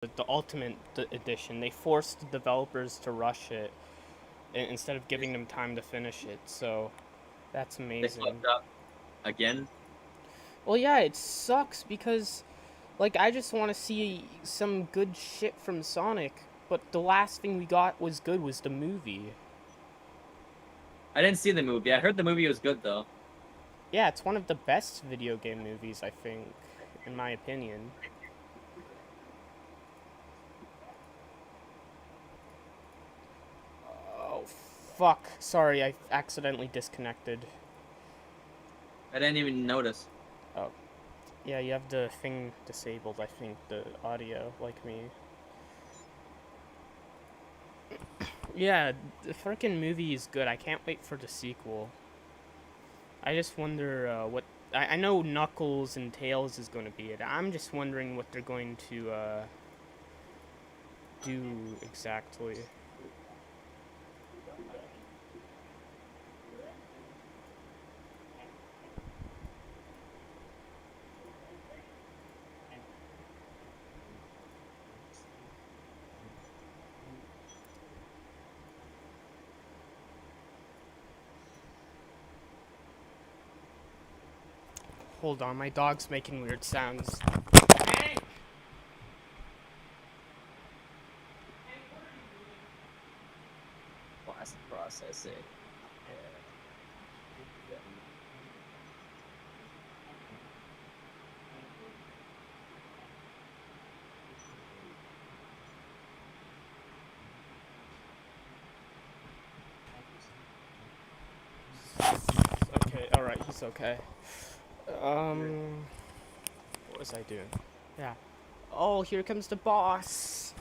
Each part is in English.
the Ultimate Edition. They forced the developers to rush it instead of giving them time to finish it. So that's They amazing. fucked up again. Well, yeah, it sucks because like I just want to see some good shit from Sonic, but the last thing we got was good was the movie. I didn't see the movie. I heard the movie was good though. Yeah, it's one of the best video game movies, I think, in my opinion. Oh, fuck. Sorry, I accidentally disconnected. I didn't even notice. Oh. Yeah, you have the thing disabled, I think, the audio, like me. Yeah, the freaking movie is good. I can't wait for the sequel. I just wonder what. I know Knuckles and Tails is going to be it. I'm just wondering what they're going to do exactly. Hold on, my dog's making weird sounds. Fast processing. Okay, alright, he's okay. What was I doing? Yeah. Oh, here comes the boss.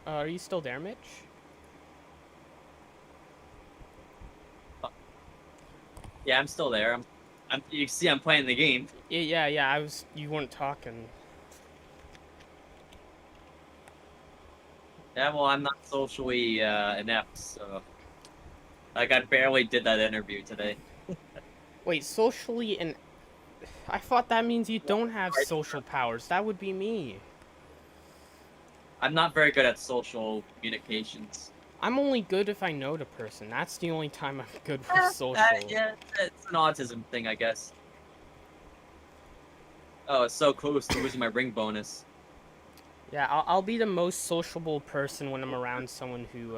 Are you still there, Mitch? Yeah, I'm still there. You see, I'm playing the game. Yeah. I was. You weren't talking. Yeah, well, I'm not socially inept, so like I barely did that interview today. Wait, socially and I thought that means you don't have social powers. That would be me. I'm not very good at social communications. I'm only good if I know the person. That's the only time I'm good with social. Yeah, it's an autism thing, I guess. Oh, it's so close to losing my ring bonus. Yeah, I'll be the most sociable person when I'm around someone who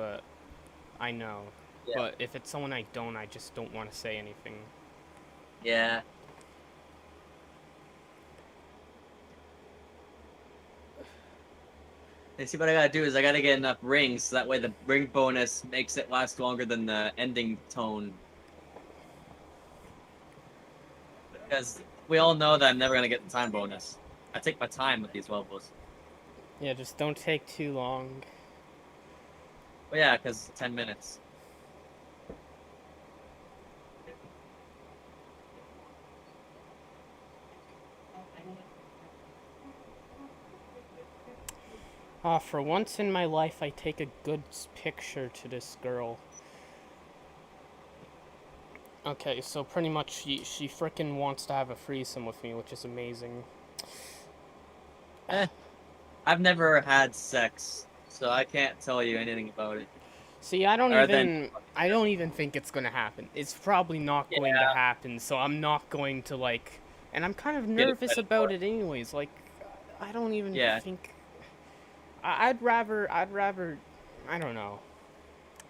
I know. Yeah. But if it's someone I don't, I just don't want to say anything. Yeah. You see, what I gotta do is I gotta get enough rings so that way the ring bonus makes it last longer than the ending tone. Because we all know that I'm never gonna get the time bonus. I take my time with these levels. Yeah, just don't take too long. But yeah, because 10 minutes. For once in my life, I take a good picture to this girl. Okay, so pretty much she frickin' wants to have a threesome with me, which is amazing. I've never had sex, so I can't tell you anything about it. See, I don't even think it's gonna happen. It's probably not going to Yeah, happen, so I'm not going to like, and I'm kind of get nervous excited for about it anyways. Like, I don't even Yeah, think. I'd rather, I don't know.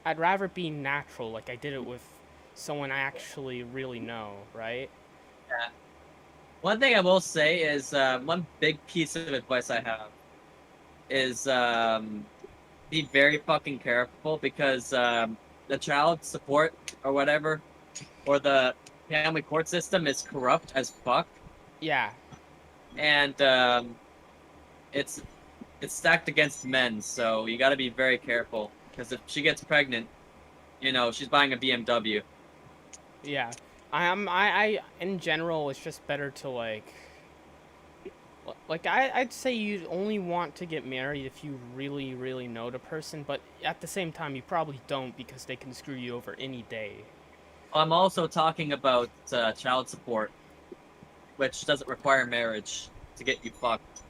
I'd rather be natural, like I did it with someone I actually really know, right? yeah. One thing I will say is one big piece of advice I have is be very fucking careful because the child support or whatever, or the family court system is corrupt as fuck, Yeah, and it's it's stacked against men. So you got to be very careful because if she gets pregnant, you know she's buying a BMW. yeah. In general, it's just better to like Like I'd say you'd only want to get married if you really, really know the person, but at the same time, you probably don't because they can screw you over any day. I'm also talking about child support, which doesn't require marriage to get you fucked.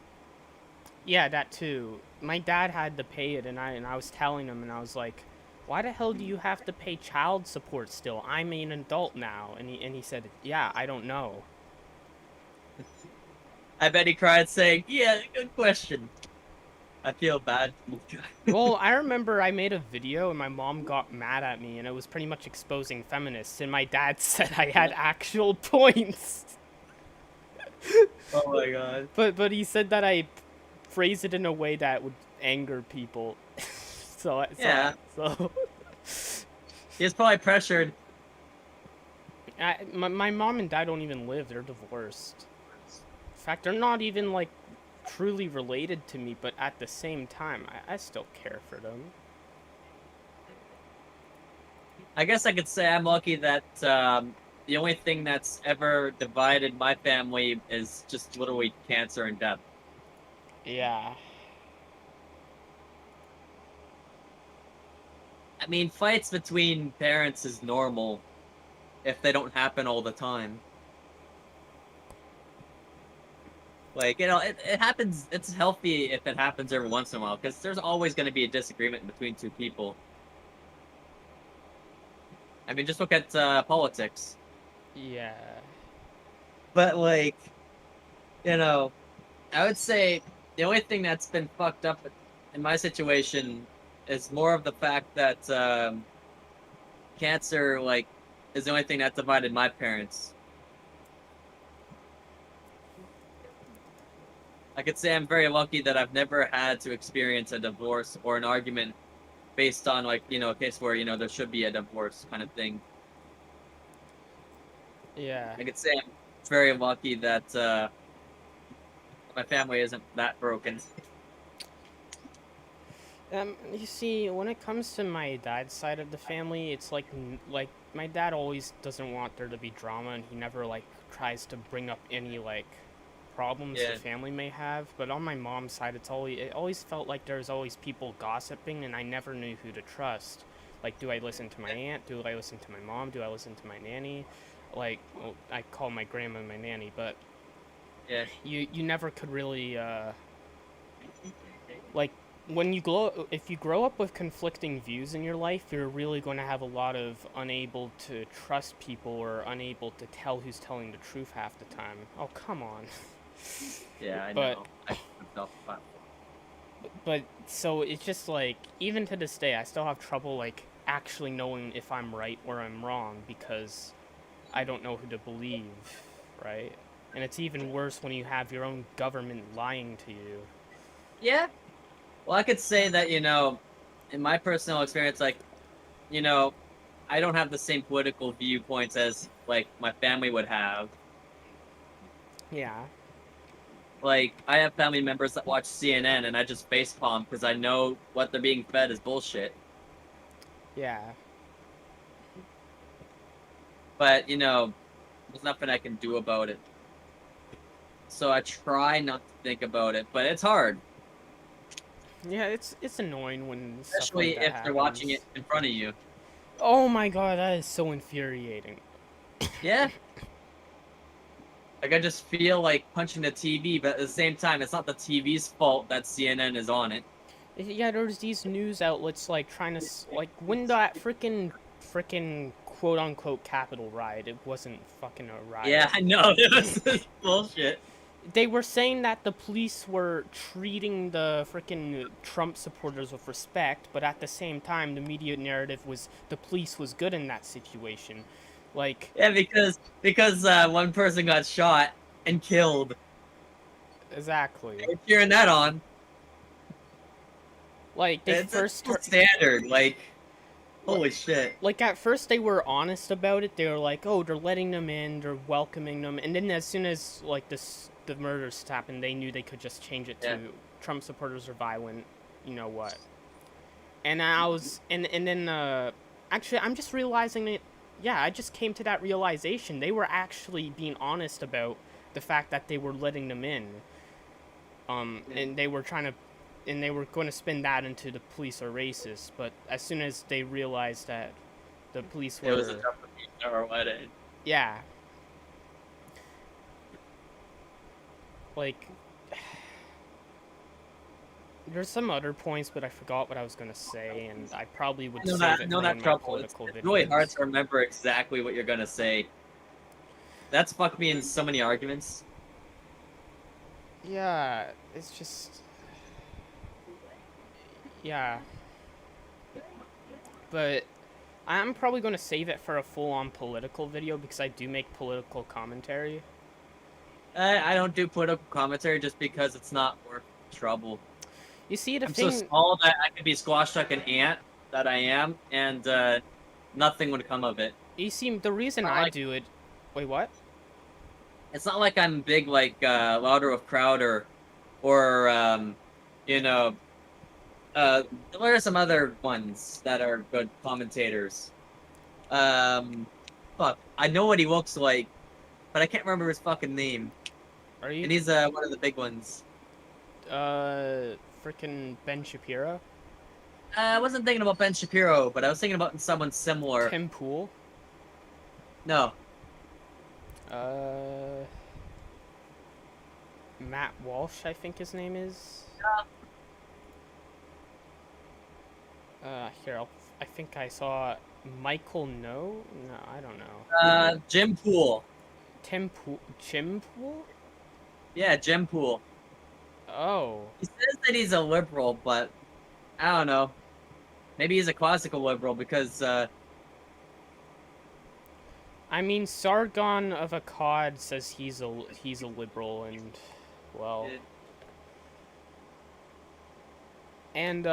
Yeah, that too. My dad had to pay it, and I was telling him, and I was like, "Why the hell do you have to pay child support still? I'm an adult now." And he said, "Yeah, I don't know." I bet he cried saying, "Yeah, good question." I feel bad. Well, I remember I made a video and my mom got mad at me, and it was pretty much exposing feminists, and my dad said I had actual points. Oh my god. But he said that I phrased it in a way that would anger people. Yeah, So he was probably pressured. my mom and dad don't even live. They're divorced. In fact, they're not even like truly related to me, but at the same time, I still care for them. I guess I could say I'm lucky that the only thing that's ever divided my family is just literally cancer and death. Yeah. I mean, fights between parents is normal if they don't happen all the time. Like, it happens, it's healthy if it happens every once in a while, because there's always going to be a disagreement between two people. I mean, just look at politics. Yeah. But, like, you know, I would say the only thing that's been fucked up in my situation is more of the fact that cancer, like, is the only thing that divided my parents. I could say I'm very lucky that I've never had to experience a divorce or an argument based on, like, a case where, there should be a divorce kind of thing. Yeah. I could say I'm very lucky that my family isn't that broken. You see, when it comes to my dad's side of the family, it's like my dad always doesn't want there to be drama, and he never like tries to bring up any like problems the Yeah, family may have. But on my mom's side, it always felt like there's always people gossiping, and I never knew who to trust. Like, do I listen to my aunt? Do I listen to my mom? Do I listen to my nanny? Like, well, I call my grandma my nanny, but yeah, you never could really like when you grow if you grow up with conflicting views in your life, you're really going to have a lot of unable to trust people or unable to tell who's telling the truth half the time. Oh, come on. yeah. I but know. I myself, but so it's just like even to this day I still have trouble like actually knowing if I'm right or I'm wrong because I don't know who to believe, right? And it's even worse when you have your own government lying to you. yeah. Well, I could say that in my personal experience, like you know, I don't have the same political viewpoints as like my family would have. Yeah. Like, I have family members that watch CNN, and I just facepalm because I know what they're being fed is bullshit. Yeah. But there's nothing I can do about it. So I try not to think about it, but it's hard, Yeah, it's annoying when stuff like especially that if they're watching happens. it in front of you. Oh my god, that is so infuriating. Yeah, like I just feel like punching the TV, but at the same time, it's not the TV's fault that CNN is on it. Yeah, there's these news outlets like trying to like when that frickin' quote unquote Capitol riot. It wasn't fucking a Yeah, riot. I know. It was bullshit. They were saying that the police were treating the frickin' Trump supporters with respect, but at the same time, the media narrative was the police was good in that situation. Like, Yeah, because one person got shot and killed. exactly. You're cheering that on. Like, they It's first still standard. Like, holy shit. like at first they were honest about it. They were like, "Oh, they're letting them in, they're welcoming them," and then as soon as like the murders happened, they knew they could just change it Yeah. to Trump supporters are violent. You know what? And I was, and then actually, I'm just realizing that. Yeah, I just came to that realization. They were actually being honest about the fact that they were letting them in. And they were going to spin that into the police are racist. But as soon as they realized that the police It was a were, justification or what? yeah, like there's some other points, but I forgot what I was gonna say, and I probably would save I it know for that in my trouble. political It's really hard videos. to remember exactly what you're gonna say. That's fucked me in so many arguments. Yeah, it's just, yeah, but I'm probably gonna save it for a full-on political video because I do make political commentary. I don't do political commentary just because it's not worth trouble. You see, the I'm so thing, small that I could be squashed like an ant that I am, and nothing would come of it. you see, the reason Not I like do it. Wait, what? it's not like I'm big like Louder of Crowder or you know what are some other ones that are good commentators? Um, fuck, I know what he looks like, but I can't remember his fucking name. Are you, And he's one of the big ones. freaking Ben Shapiro? I wasn't thinking about Ben Shapiro, but I was thinking about someone similar. Tim Pool? No, Uh, Matt Walsh, I think his name is. Here, I think I saw Michael No? No, I don't know. Jim Pool. Tim Pool? Jim Pool? Yeah, Jim Pool. Oh. He says that he's a liberal, but I don't know. Maybe he's a classical liberal because I mean, Sargon of Akkad says he's a liberal, and well, it, and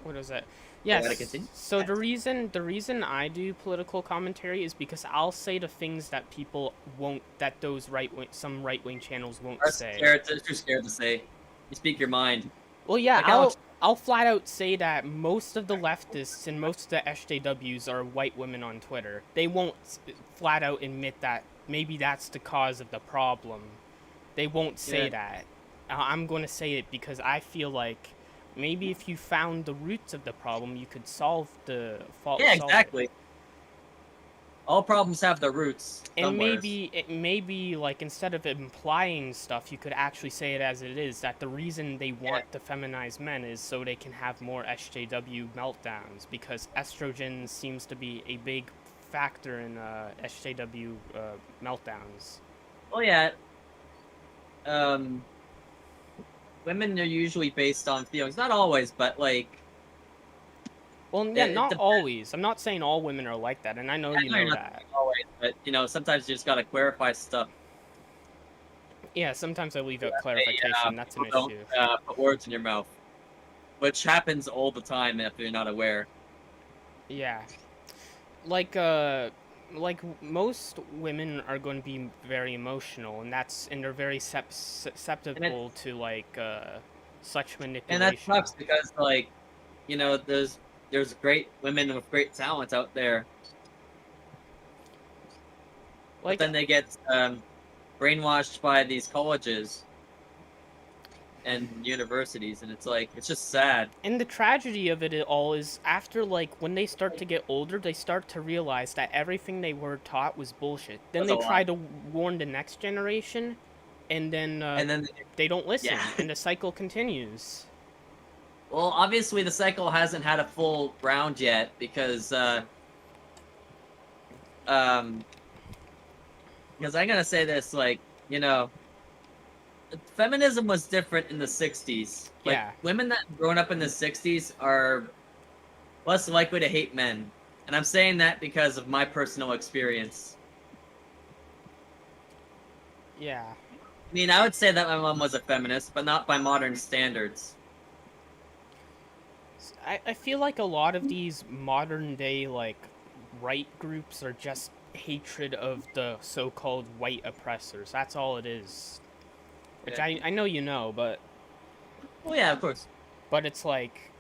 what was that? I gotta Yes. continue. So the reason I do political commentary is because I'll say the things that people won't, that those some right wing channels won't Are say. too scared to say. You speak your mind. Well, yeah, Like I'll flat out say that most of the leftists and most of the SJWs are white women on Twitter. They won't flat out admit that maybe that's the cause of the problem. They won't say Yeah, that. I'm going to say it because I feel like maybe if you found the roots of the problem, you could solve yeah, solve it. exactly. All problems have their roots And somewhere. maybe like instead of implying stuff, you could actually say it as it is, that the reason they Yeah, want to feminize men is so they can have more SJW meltdowns, because estrogen seems to be a big factor in SJW meltdowns. well, yeah. Um, women are usually based on feelings, not always, but like Well, yeah, it not depends. always. I'm not saying all women are like that, and I know I you know you're know not that. saying always, but sometimes you just gotta clarify stuff. Yeah, sometimes I leave out Hey, clarification. That's an people don't issue. put words in your mouth, which happens all the time if you're not aware. Yeah. like most women are going to be very emotional, and they're very And it susceptible to such and that manipulation. sucks because like there's great women with great talent out there, but Like, then they get brainwashed by these colleges and universities, and it's like it's just sad. and the tragedy of it all is after, like, when they start to get older, they start to realize that everything they were taught was bullshit. Then That's a they lot. try to warn the next generation, and then And then they don't listen, yeah, and the cycle continues. well, obviously the cycle hasn't had a full round yet um because I'm gonna say this, like, feminism was different in the 60s. Like, Yeah. women that grown up in the 60s are less likely to hate men. And I'm saying that because of my personal experience. Yeah. I mean, I would say that my mom was a feminist, but not by modern standards. I feel like a lot of these modern day, like, right groups are just hatred of the so-called white oppressors. That's all it is. Which Yeah. I know you know, Well, yeah, of course. but it's like,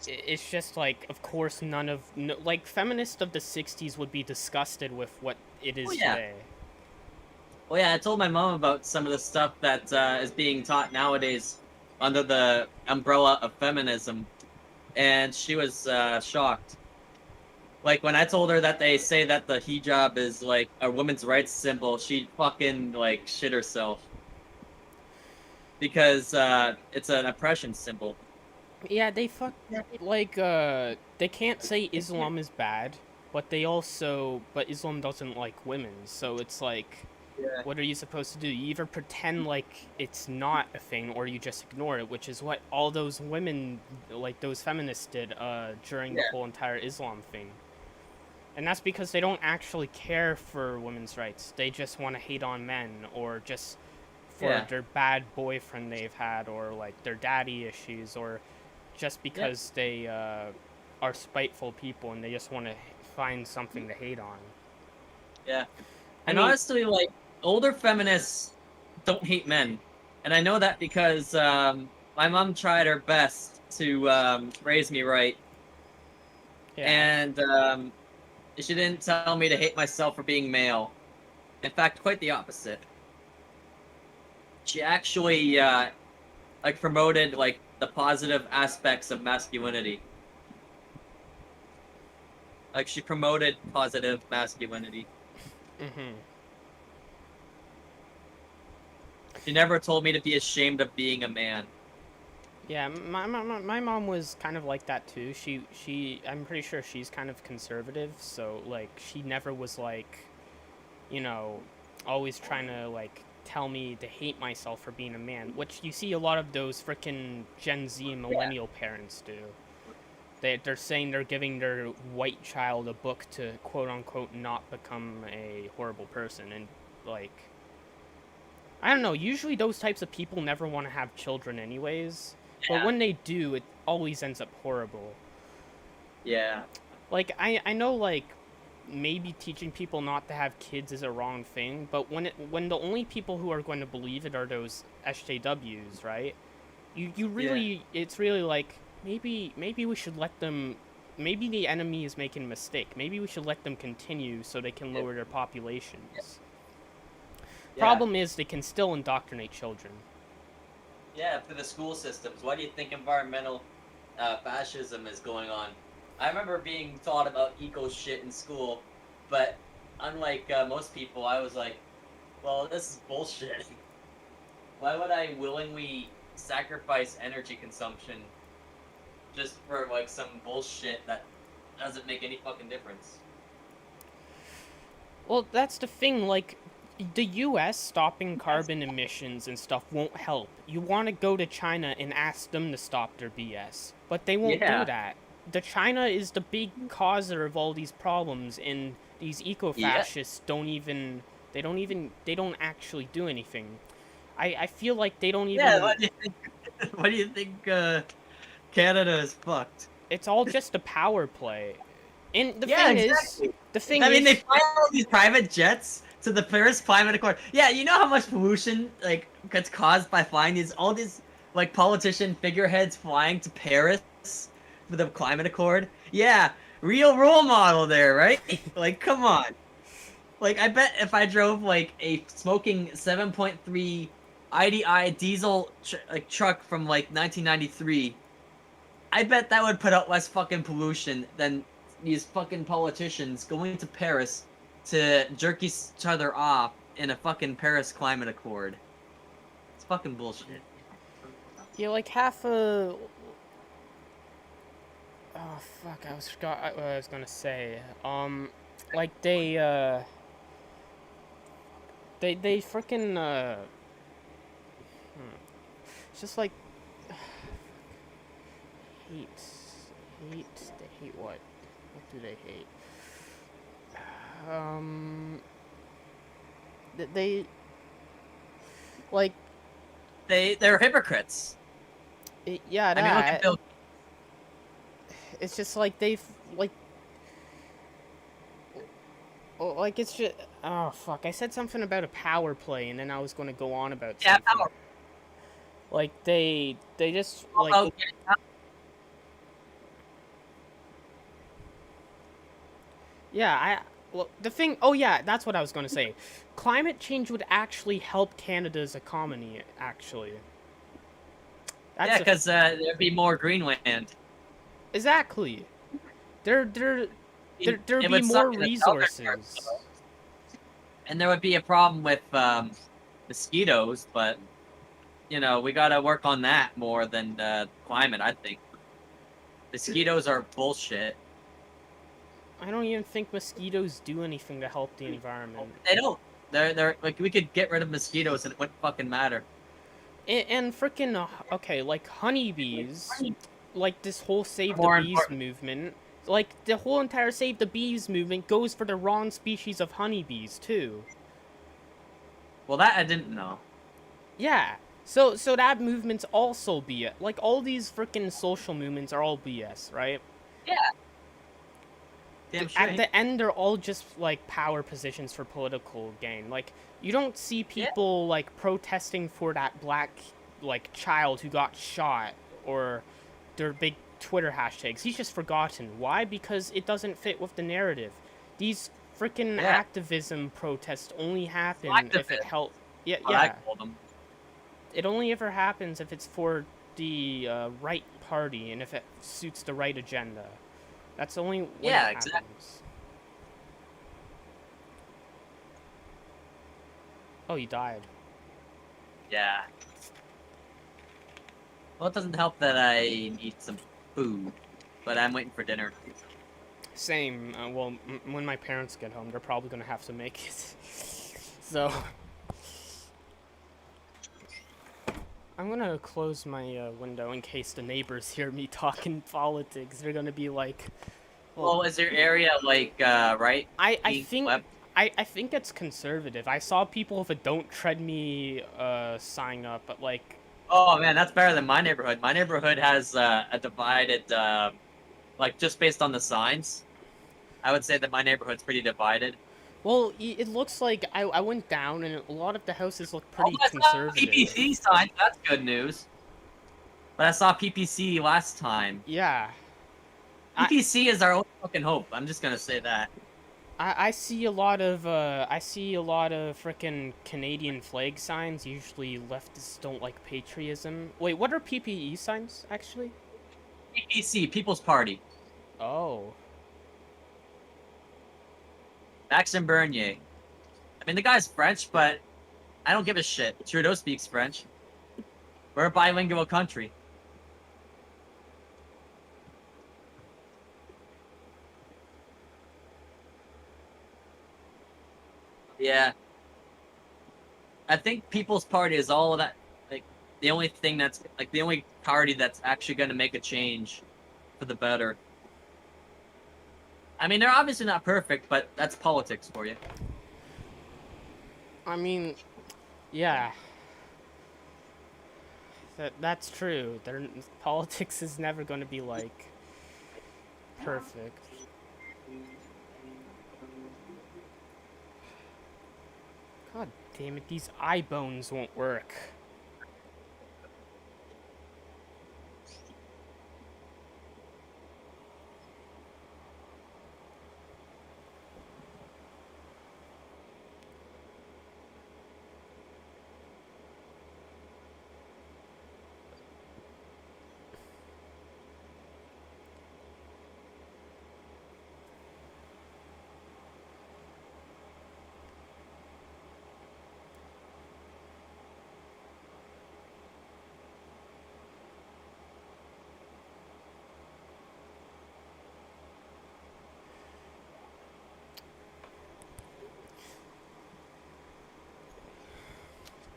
it's just like, of course, none of no, like, feminists of the 60s would be disgusted with what it is Well, yeah. today. Well, yeah, I told my mom about some of the stuff that is being taught nowadays under the umbrella of feminism, and she was shocked. Like when I told her that they say that the hijab is like a woman's rights symbol, she fucking like shit herself because it's an oppression symbol. Yeah, they fuck like they can't say Islam is bad, but but Islam doesn't like women, so it's like Yeah, what are you supposed to do? You either pretend like it's not a thing or you just ignore it, which is what all those women like those feminists did during the yeah, whole entire Islam thing. And that's because they don't actually care for women's rights. They just want to hate on men or just for yeah, their bad boyfriend they've had or like their daddy issues or just yeah, because they are spiteful people and they just want to find something to hate on. yeah. I And mean, honestly, like older feminists don't hate men, and I know that because my mom tried her best to raise me right, yeah. and she didn't tell me to hate myself for being male. In fact, quite the opposite. She actually like promoted like the positive aspects of masculinity. Like she promoted positive masculinity. Mhm. She never told me to be ashamed of being a man. Yeah, my mom was kind of like that too. I'm pretty sure she's kind of conservative, so like she never was like, you know, always trying to like tell me to hate myself for being a man, which you see a lot of those freaking Gen Z and Yeah, millennial parents do. They're saying they're giving their white child a book to quote unquote not become a horrible person and like I don't know, usually those types of people never want to have children anyways, but yeah, when they do it always ends up horrible. yeah, Like I know like maybe teaching people not to have kids is a wrong thing, but when the only people who are going to believe it are those SJWs, right? You yeah, really it's really like maybe we should let them maybe the enemy is making a mistake. Maybe we should let them continue so they can yeah, lower their populations. yeah. Problem is they can still indoctrinate children. Yeah, through the school systems. Why do you think environmental fascism is going on? I remember being taught about eco shit in school, but unlike most people, I was like, well, this is bullshit. Why would I willingly sacrifice energy consumption just for like some bullshit that doesn't make any fucking difference? Well, that's the thing like the US stopping carbon emissions and stuff won't help. You want to go to China and ask them to stop their BS, but they won't do Yeah, that. The China is the big causer of all these problems and these yeah, eco-fascists they don't actually do anything. I feel like they don't yeah. even What do you think? What do you think? Canada is fucked. it's all just a power play. And Yeah, exactly. the thing I mean, they is fly all these private jets to the Paris Climate Accord. Yeah, you know how much pollution like gets caused by flying these all these like politician figureheads flying to Paris for the climate accord. Yeah, real role model there, right? Like, come on. Like, I bet if I drove like a smoking 7.3 IDI diesel like truck from like 1993, I bet that would put out less fucking pollution than these fucking politicians going to Paris to jerk each other off in a fucking Paris Climate Accord. It's fucking bullshit. yeah, like half a oh fuck, I was forgot what I was gonna say. Like they freaking it's just like hate they hate what do they hate? Um, they like They're hypocrites. yeah I mean, look at that Bill. it's just like like like it's just oh fuck I said something about a power play and then I was going to go on about Yeah, something how like they just like about getting out? yeah Well, the thing. Oh yeah, that's what I was going to say. Climate change would actually help Canada's economy. Actually, that's Yeah, a because there'd be more Greenland. exactly. There, there, there'd It be would suck more in the southern parts, resources. though. And there would be a problem with mosquitoes, but we gotta work on that more than climate. I think mosquitoes are bullshit. I don't even think mosquitoes do anything to help the environment. They don't. They're like we could get rid of mosquitoes and it wouldn't fucking matter. And freaking okay, like honeybees, like this whole save the More bees important. movement, like the whole entire save the bees movement goes for the wrong species of honeybees too. Well, that I didn't know. Yeah. So that movement's also BS. Like all these freaking social movements are all BS, right? Yeah, damn At straight. the end, they're all just like power positions for political gain. Like you don't see Yeah, people like protesting for that black like child who got shot or their big Twitter hashtags. He's just forgotten. Why? Because it doesn't fit with the narrative. These freaking yeah. activism protests only happen if it Collectivist, help. Yeah, what I yeah. call them. It only ever happens if it's for the right party and if it suits the right agenda. That's only when it Yeah, exactly. happens. Oh, you died. Yeah. Well, it doesn't help that I need some food, but I'm waiting for dinner. Same. Well, when my parents get home, they're probably gonna have to make it. So I'm gonna close my window in case the neighbors hear me talking politics. They're gonna be like, "Well, Well, is your area like right I being think swept? I think it's conservative. I saw people with a "Don't tread me" sign up, but like, Oh man, that's better than my neighborhood. My neighborhood has a divided, like just based on the signs. I would say that my neighborhood's pretty divided. well, it looks like I went down and a lot of the houses look Oh, pretty I saw conservative. PPC signs. That's good news. But I saw PPC last time. Yeah, I PPC is our only fucking hope. I'm just gonna say that. I see a lot of frickin' Canadian flag signs. Usually leftists don't like patriotism. Wait, what are PPE signs actually? PPC, People's Party. Oh, Maxime Bernier. I mean, the guy's French, but I don't give a shit. Trudeau speaks French. We're a bilingual country. Yeah. I think People's Party is all of that. Like, the only thing that's, like, the only party that's actually going to make a change for the better. I mean, they're obviously not perfect, but that's politics for you. I mean, yeah, that's true. Politics is never going to be like perfect. God damn it, these eye bones won't work.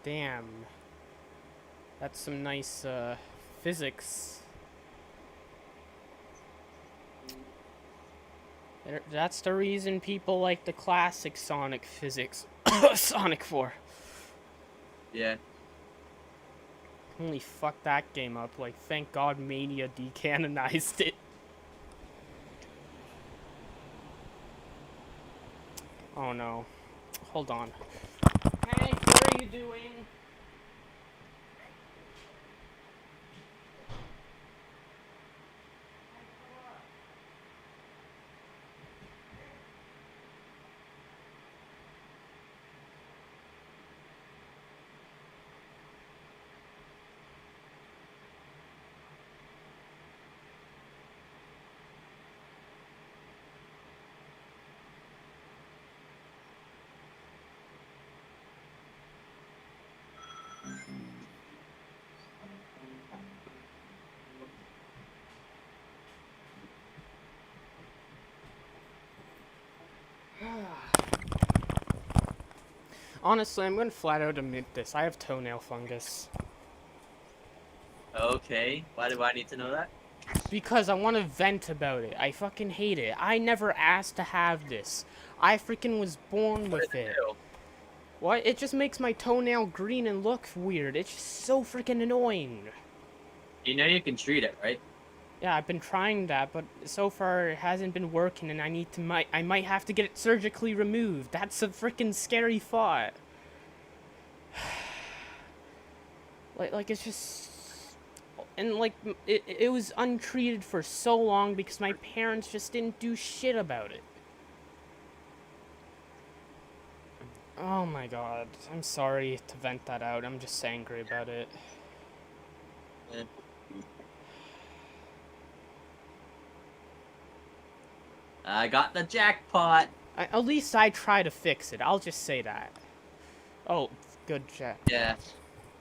Damn, that's some nice physics. That's the reason people like the classic Sonic physics. Sonic 4. Yeah. Holy fuck that game up. Like, thank God Mania decanonized it. Oh no. Hold on. Hank, what are you doing? Honestly, I'm gonna flat out admit this. I have toenail fungus. Okay. Why do I need to know that? Because I want to vent about it. I fucking hate it. I never asked to have this. I freaking was born What with did it it. do? What? It just makes my toenail green and look weird. It's just so freaking annoying. You know you can treat it, right? Yeah, I've been trying that, but so far it hasn't been working, and I might have to get it surgically removed. That's a freaking scary thought. Like it's just, and like it was untreated for so long because my parents just didn't do shit about it. Oh my god, I'm sorry to vent that out. I'm just angry about it. Eh. I got the jackpot. At least I try to fix it. I'll just say that. Oh, good job. Yeah.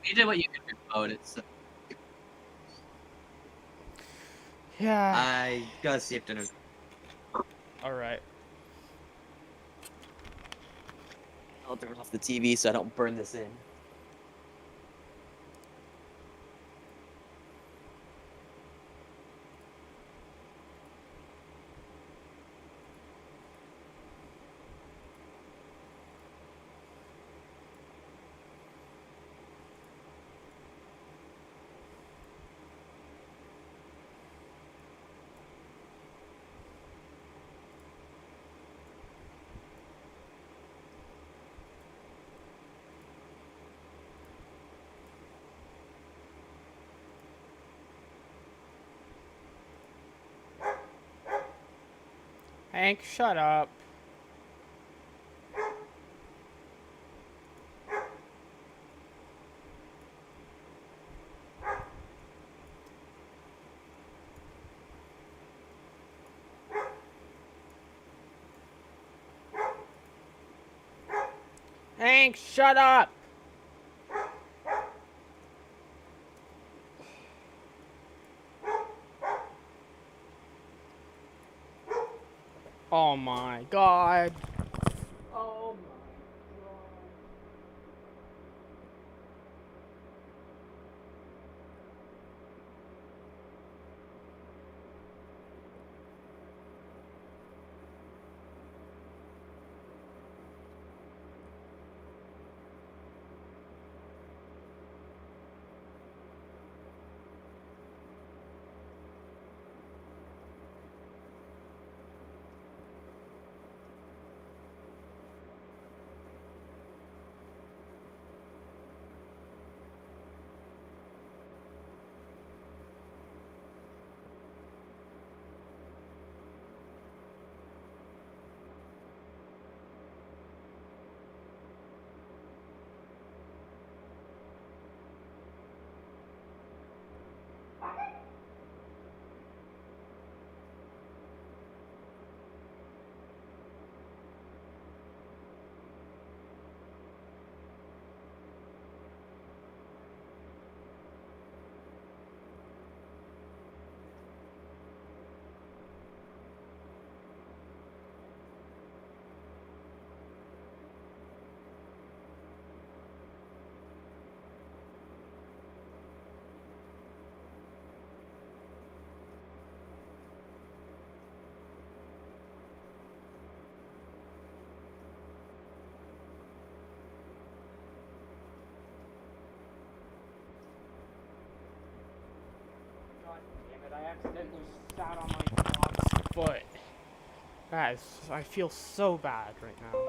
You did what you could do about it, so Yeah. I gotta see if dinner. Alright. I'll turn off the TV so I don't burn this in. Hank, shut up. Hank, shut up! Oh my god. Oh my god. God damn it, I accidentally sat on my dog's foot. Guys, I feel so bad right now.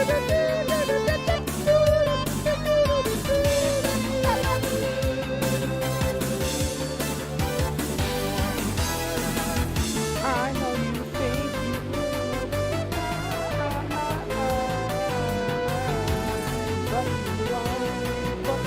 I know you think you but you won't, but you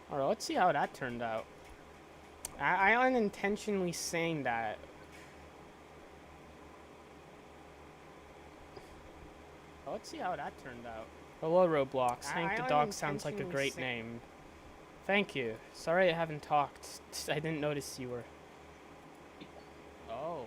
Alright, let's see how that turned out. I unintentionally sang that. Let's see how that turned out. Hello, Roblox. Hank the dog sounds like a great name. Thank you. Sorry I haven't talked. I didn't notice you were... Oh.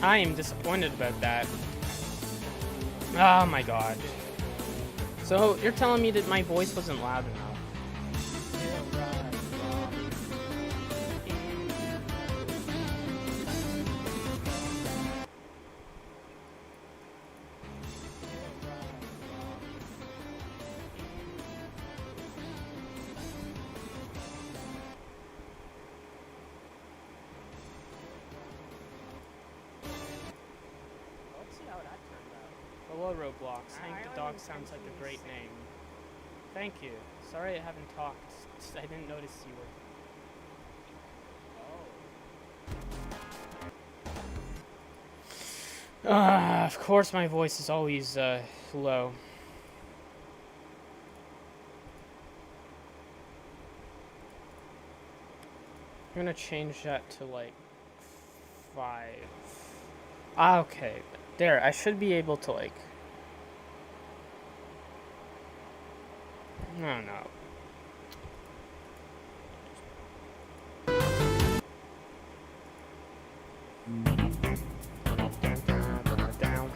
I am disappointed about that. Oh my god. So, you're telling me that my voice wasn't loud enough. Hello, Roblox. Hank the dog sounds like a great name. Thank you. Sorry I haven't talked. I didn't notice you were... Oh. Of course my voice is always, low. I'm gonna change that to like 5. Ah, okay. There, I should be able to like. I don't know. Down.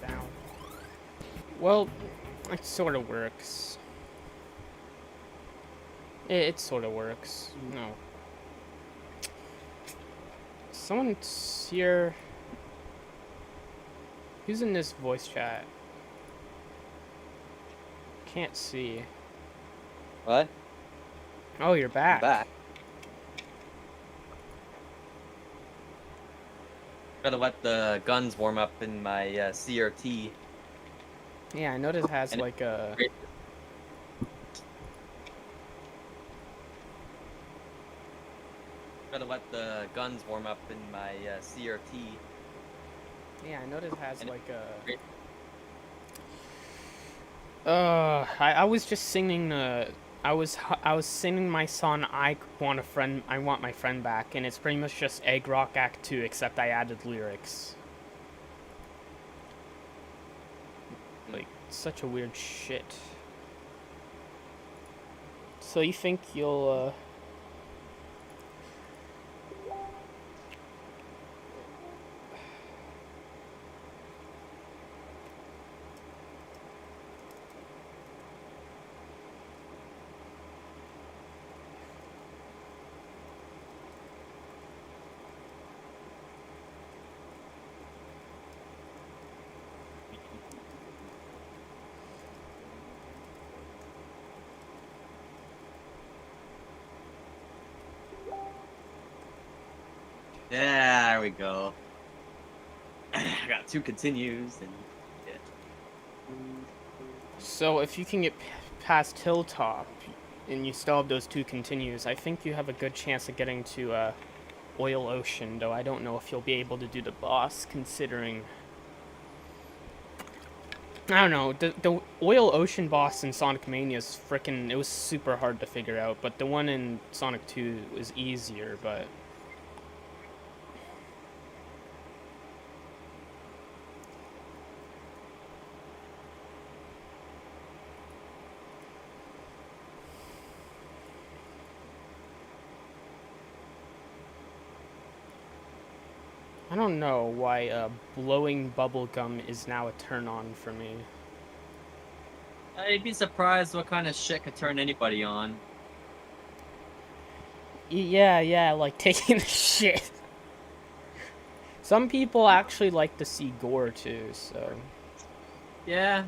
Down. Well, it sort of works. It sort of works. No. Someone's here. Who's in this voice chat? Can't see. What? Oh, you're back. I'm back. Gotta let the guns warm up in my CRT. Yeah, I noticed it has And like a. Gotta let the guns warm up in my CRT. Yeah, I noticed it has And like a. I was just singing I was singing my song I want my friend back, and it's pretty much just Egg Rock Act 2 except I added lyrics. Like such a weird shit. So you think you'll Yeah, there we go. I got 2 continues and yeah. So if you can get past Hilltop and you still have those 2 continues, I think you have a good chance of getting to Oil Ocean, though I don't know if you'll be able to do the boss considering I don't know, the Oil Ocean boss in Sonic Mania is frickin' it was super hard to figure out, but the one in Sonic 2 was easier, but I don't know why blowing bubblegum is now a turn on for me. I'd be surprised what kind of shit could turn anybody on. Yeah, like taking a shit. Some people actually like to see gore too, so. Yeah.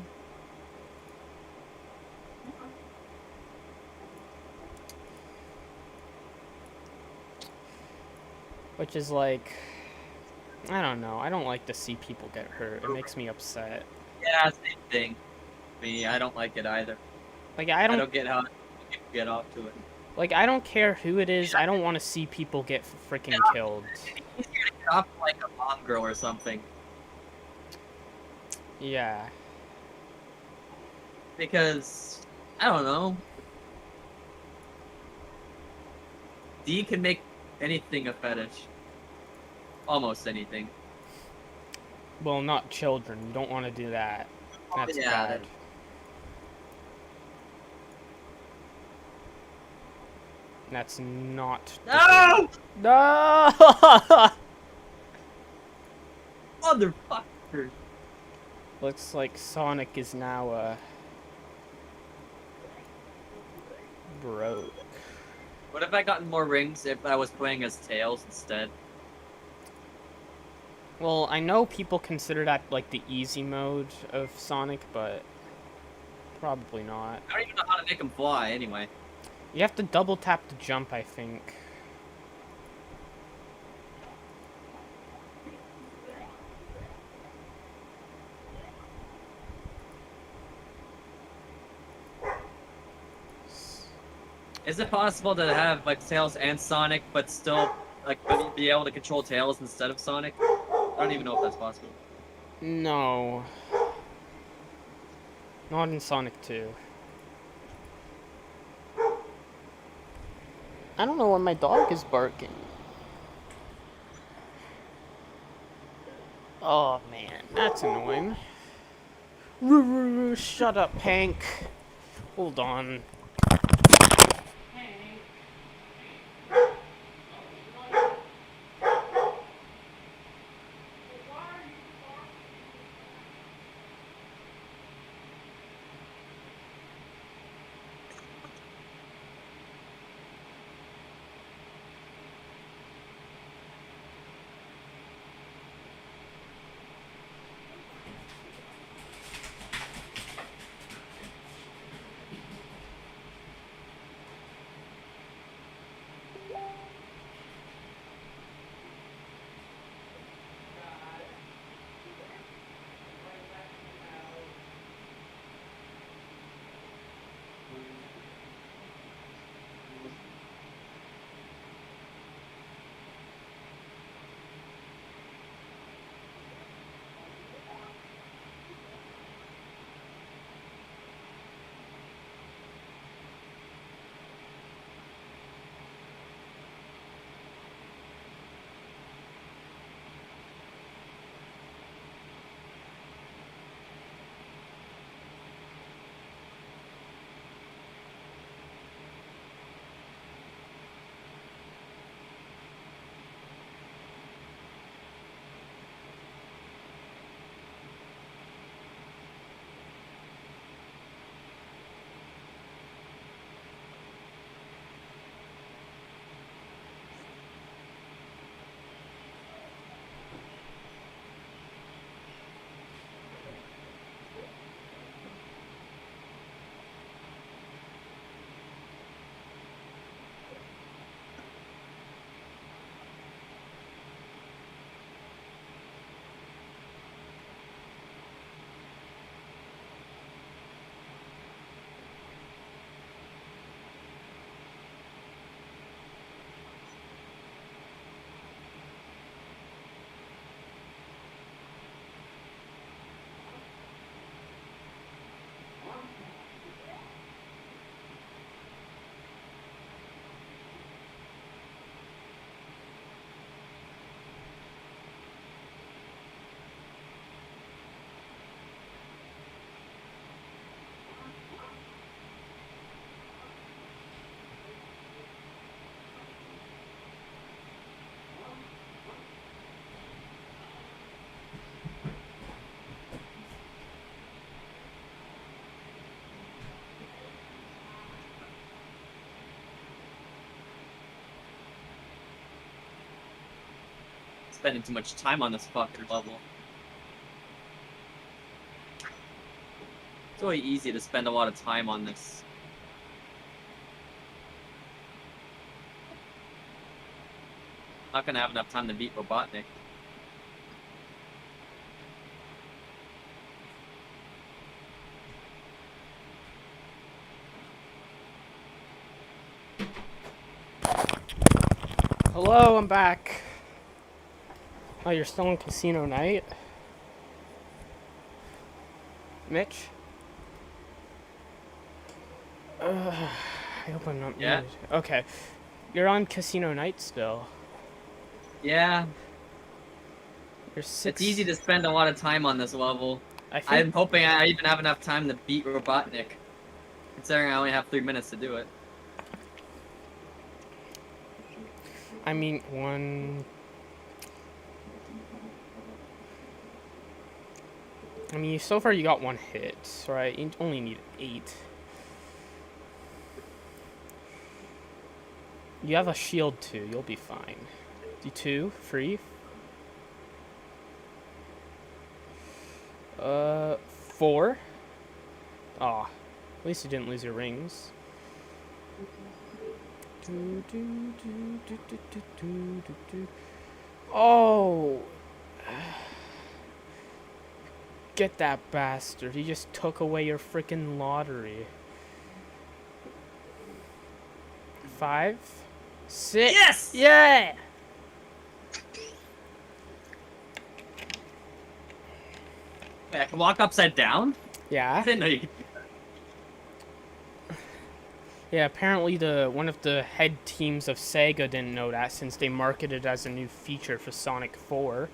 Which is like, I don't know. I don't like to see people get hurt. It makes me upset. Yeah, same thing. Me, I don't like it either. Like I don't get how people get off to it. Like I don't care who it is. I don't want to see people get freaking killed. It's easier to get off like a mom girl or something. Yeah. Because I don't know. D can make anything a fetish. Almost anything. Well, not children. You don't want to do that. That's yeah. bad. That's not. No! No! Motherfucker. Looks like Sonic is now broke. What if I gotten more rings if I was playing as Tails instead? Well, I know people consider that like the easy mode of Sonic, but probably not. I don't even know how to make him fly anyway. You have to double tap to jump, I think. Is it possible to have like Tails and Sonic, but still like be able to control Tails instead of Sonic? I don't even know if that's possible. No. Not in Sonic 2. I don't know why my dog is barking. Oh man, that's annoying. Shut up, Hank. Hold on. Spending too much time on this fucking level. It's really easy to spend a lot of time on this. Not gonna have enough time to beat Robotnik. Hello, I'm back. Oh, you're still in Casino Night? Mitch? I hope I'm not Yeah? muted. Okay. You're on Casino Night still. Yeah. You're It's six. easy to spend a lot of time on this level. I think. I'm hoping I even have enough time to beat Robotnik. Considering I only have 3 minutes to do it. I mean, one. I mean, so far you got one hit, right? You only need 8. You have a shield too. You'll be fine. D2 free. 4. Aw, at least you didn't lose your rings. Do, do, do, do, do, do, do, do, do. Oh, get that bastard. He just took away your freaking lottery. 5, 6. Yes! Yeah! Wait, I can walk upside down? I Yeah. didn't know you could. Yeah, apparently one of the head teams of Sega didn't know that since they marketed it as a new feature for Sonic 4.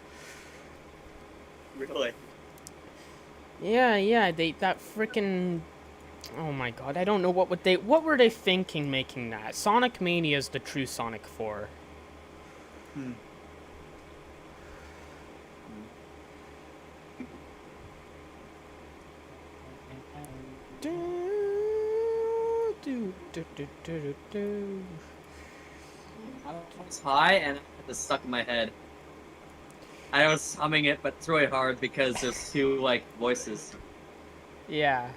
Really? Yeah, that freaking. Oh my god, I don't know what were they thinking making that? Sonic Mania is the true Sonic 4. Hmm. Do, do, do, do, do, do. I was high and it was stuck in my head. I was humming it, but it's really hard because there's two like voices. Yeah.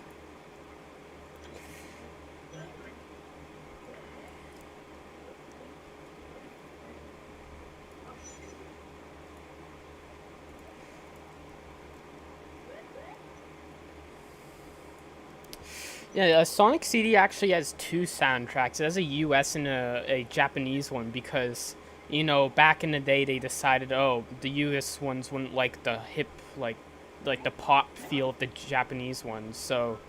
Yeah, Sonic CD actually has two soundtracks. It has a US and a Japanese one because, back in the day they decided, oh, the US ones wouldn't like the hip, like the pop feel of the Japanese ones. So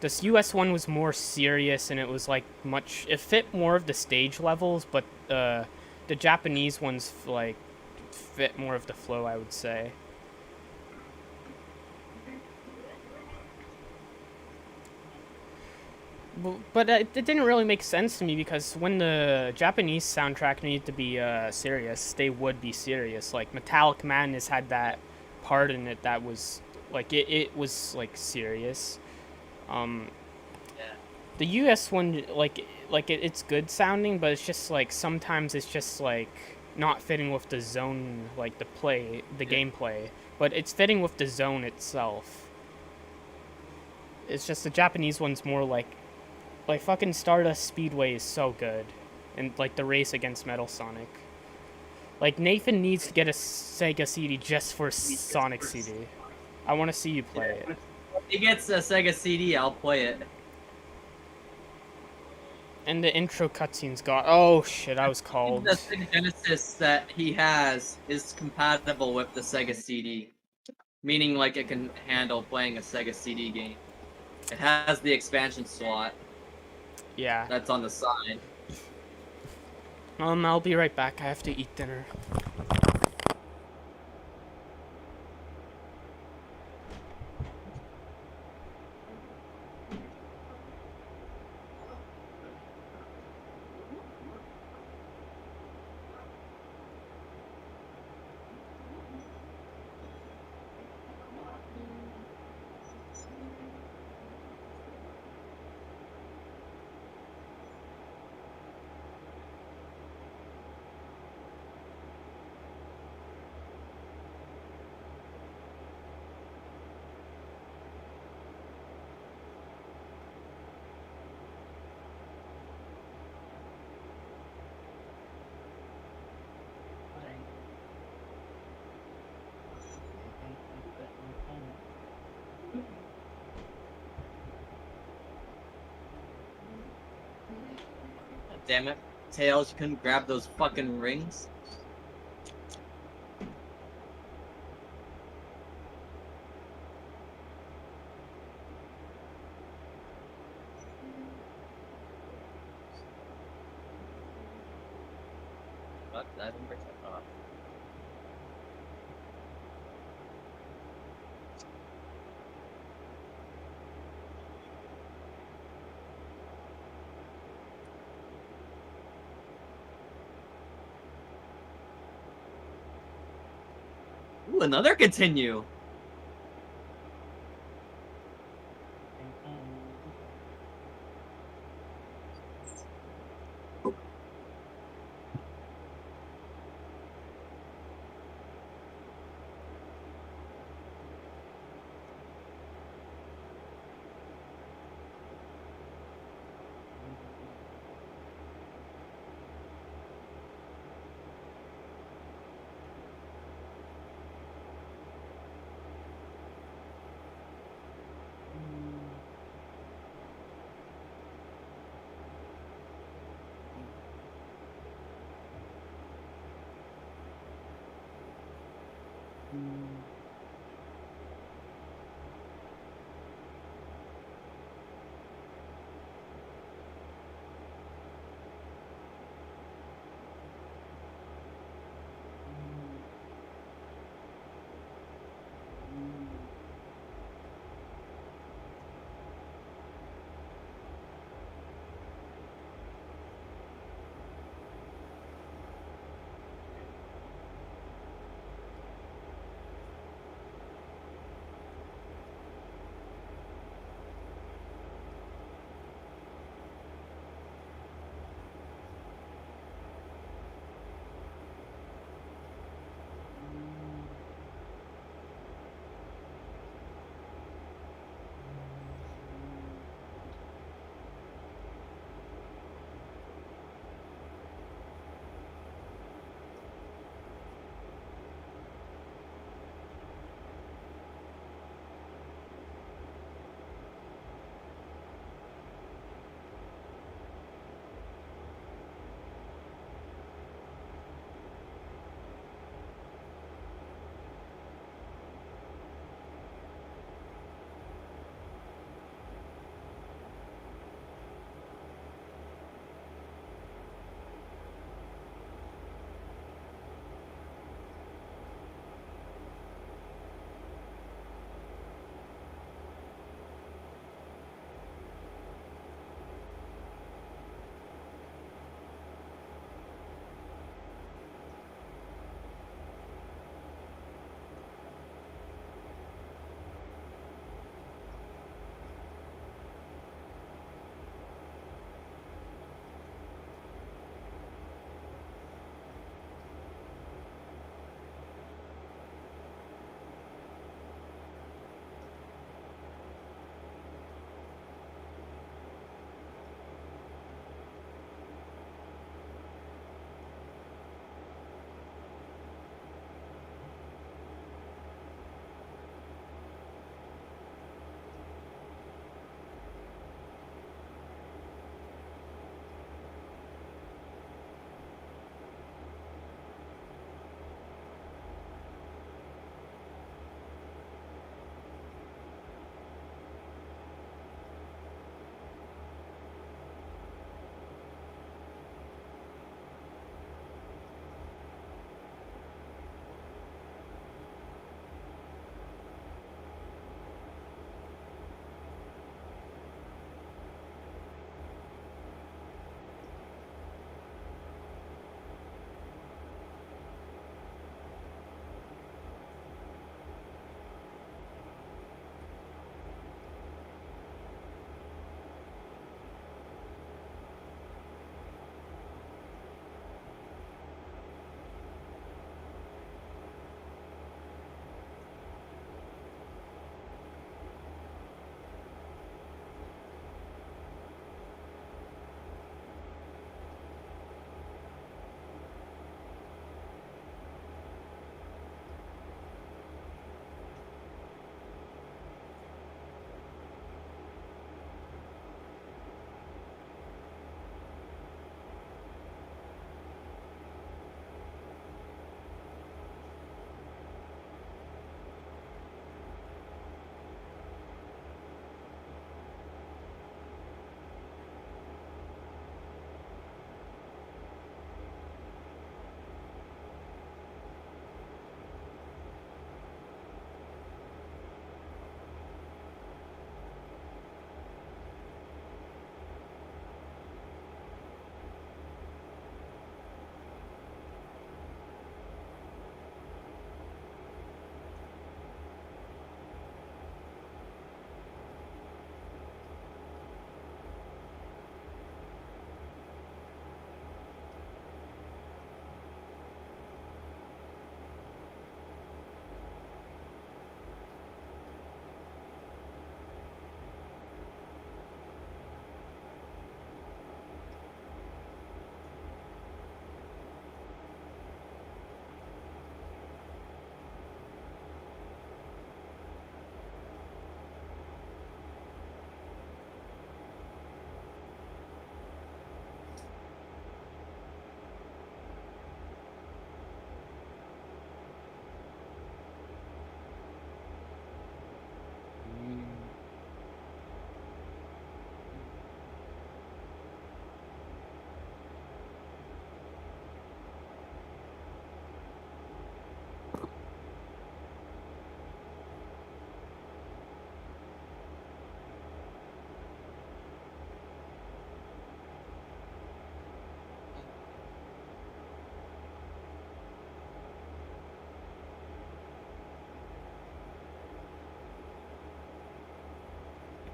this US one was more serious and it was like it fit more of the stage levels, but the Japanese ones like fit more of the flow, I would say. But it didn't really make sense to me because when the Japanese soundtrack needed to be serious, they would be serious. Like Metallic Madness had that part in it that was like it was like serious. Um, Yeah. the US one it's good sounding, but it's just like sometimes it's just like not fitting with the zone, like the Yeah. gameplay. But it's fitting with the zone itself. It's just the Japanese one's more like fucking Stardust Speedway is so good, and like the race against Metal Sonic. Like Nathan needs to get a Sega CD just for Sonic CD. I want to see you play it. If he gets a Sega CD, I'll play it. And the intro cutscene's got. Oh shit! I was called. The Sega Genesis that he has is compatible with the Sega CD, meaning like it can handle playing a Sega CD game. It has the expansion slot Yeah. that's on the side. I'll be right back. I have to eat dinner. Damn it, Tails, you couldn't grab those fucking rings. What? I didn't break that off. Ooh, another continue.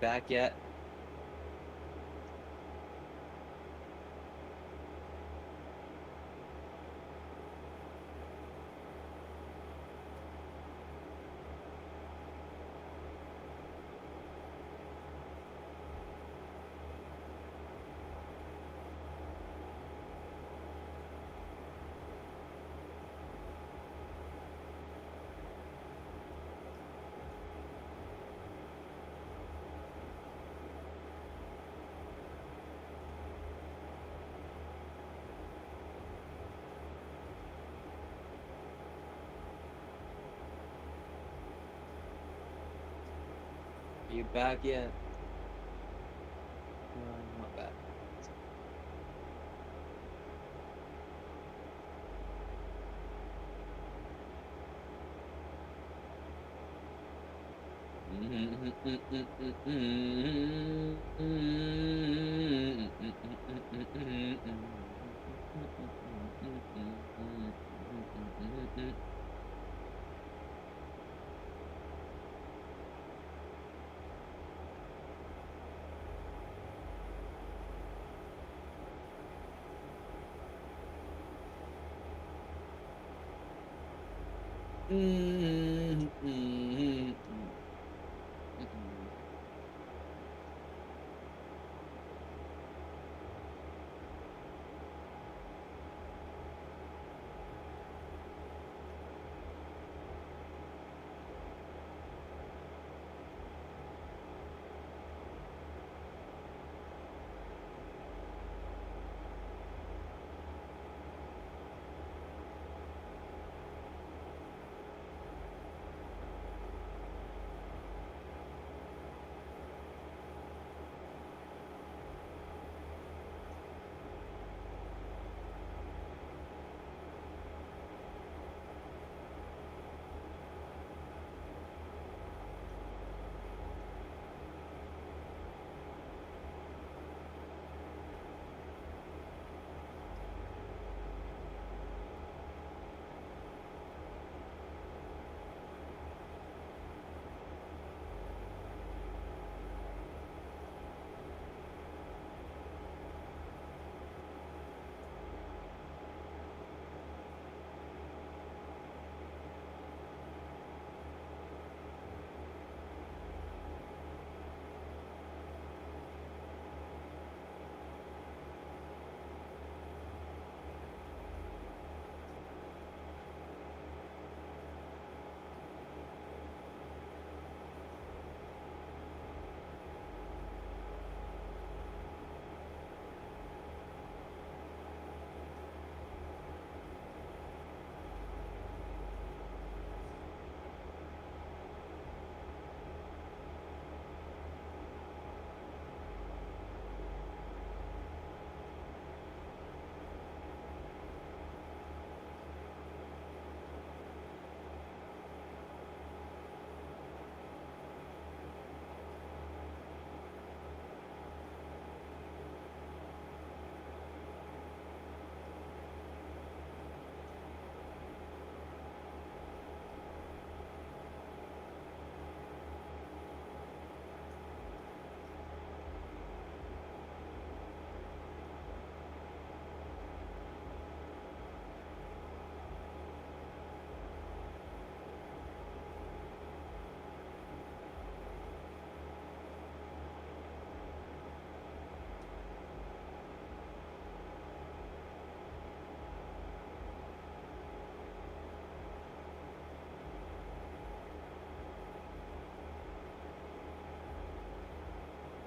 back yet? Are you back yet? No, I'm not back.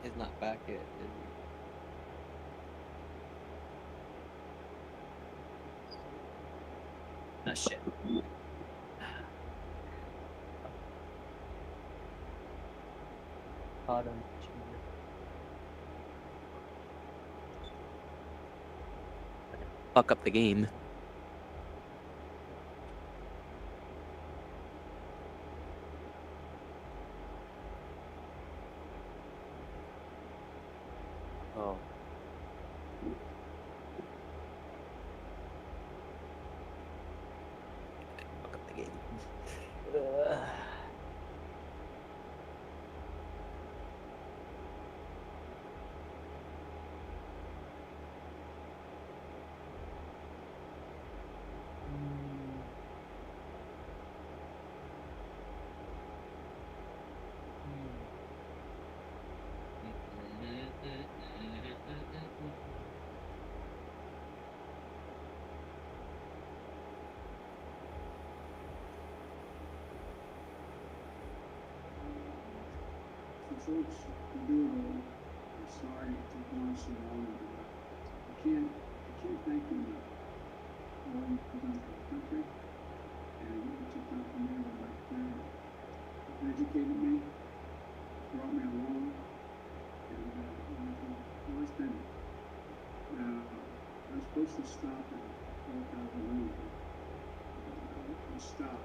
He's not back yet, is he? Ah, shit. Pardon. Fuck up the game. Oh. Fuck up the game. folks who do it all, I'm sorry it took on so long, but I can't thank you enough. All you've done for the country and what you've done for me with my family. You've educated me, brought me along, and you've always been there. Now, I'm supposed to stop and walk out of the room. I'll stop.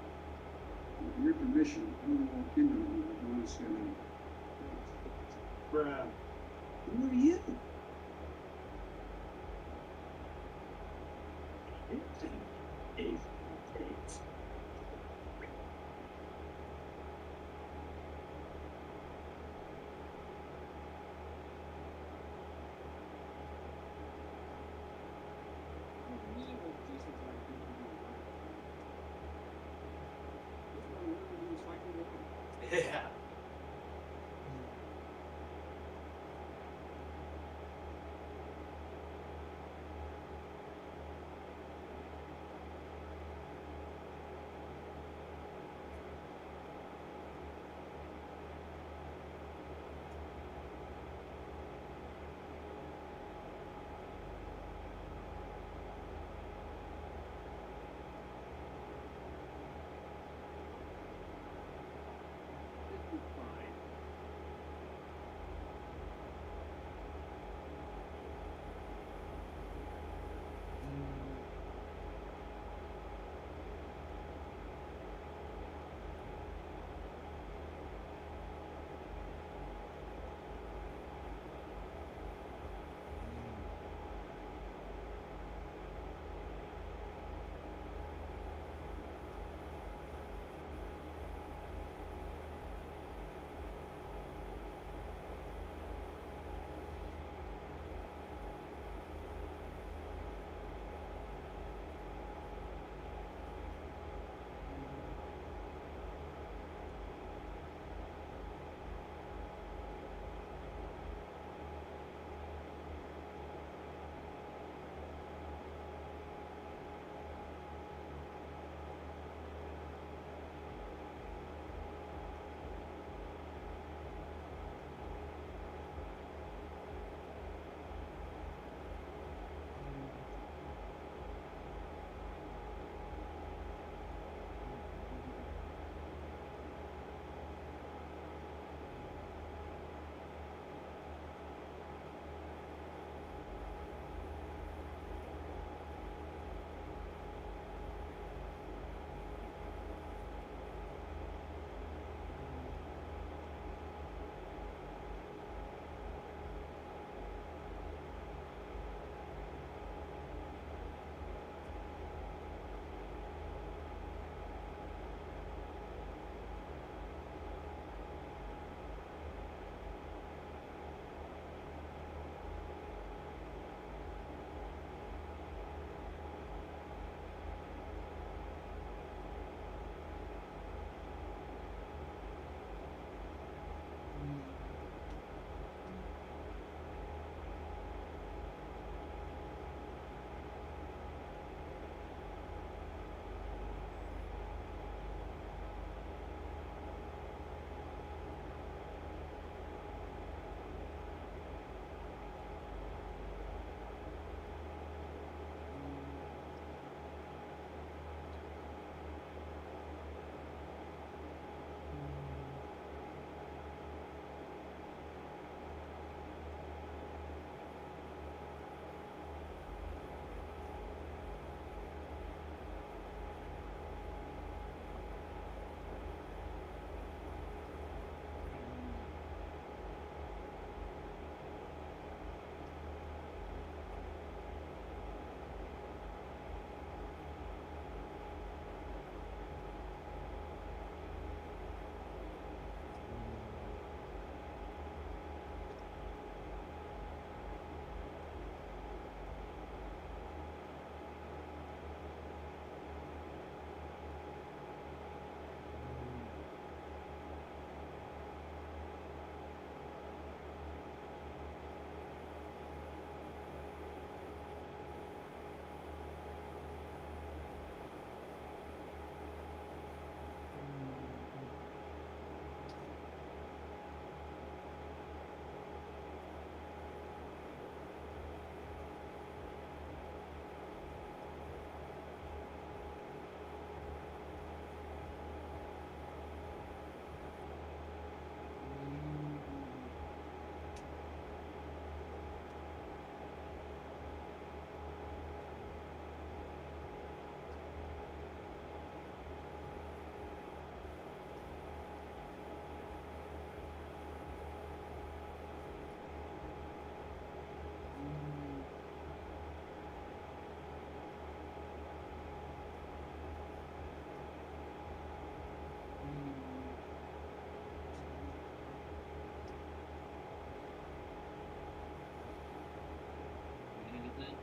With your permission, I'm gonna walk into the room if you want to say anything. Bruh. Who are you? Yeah.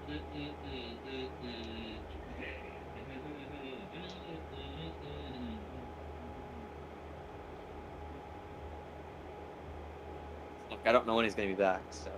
Look, I don't know when he's gonna be back, so.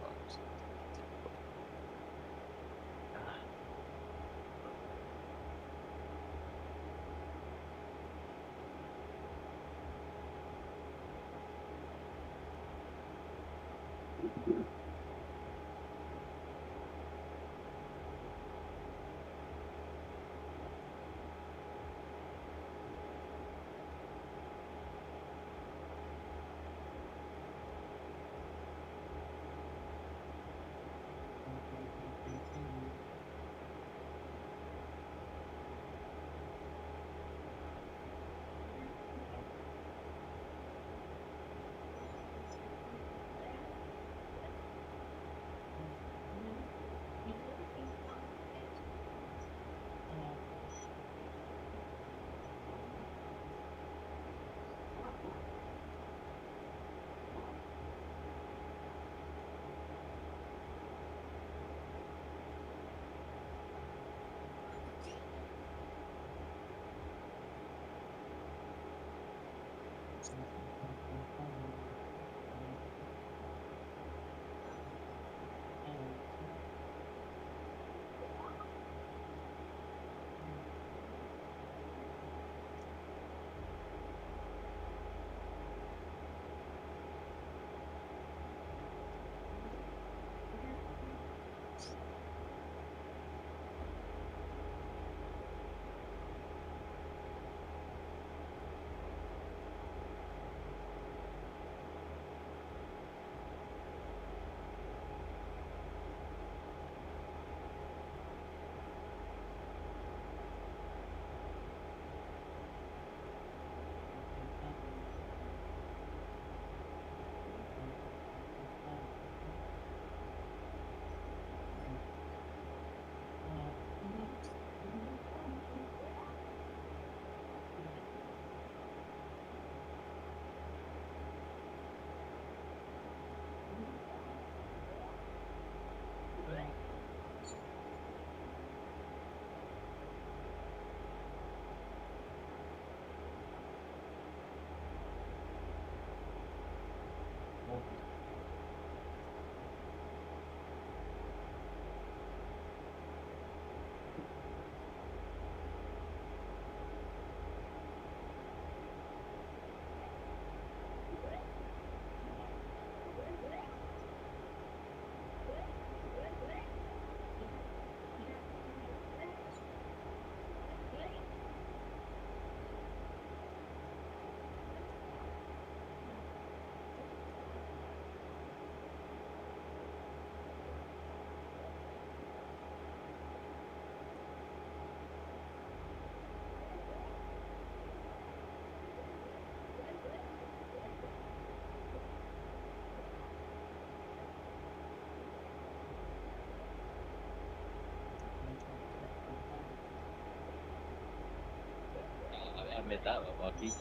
I admit that one, Lucky.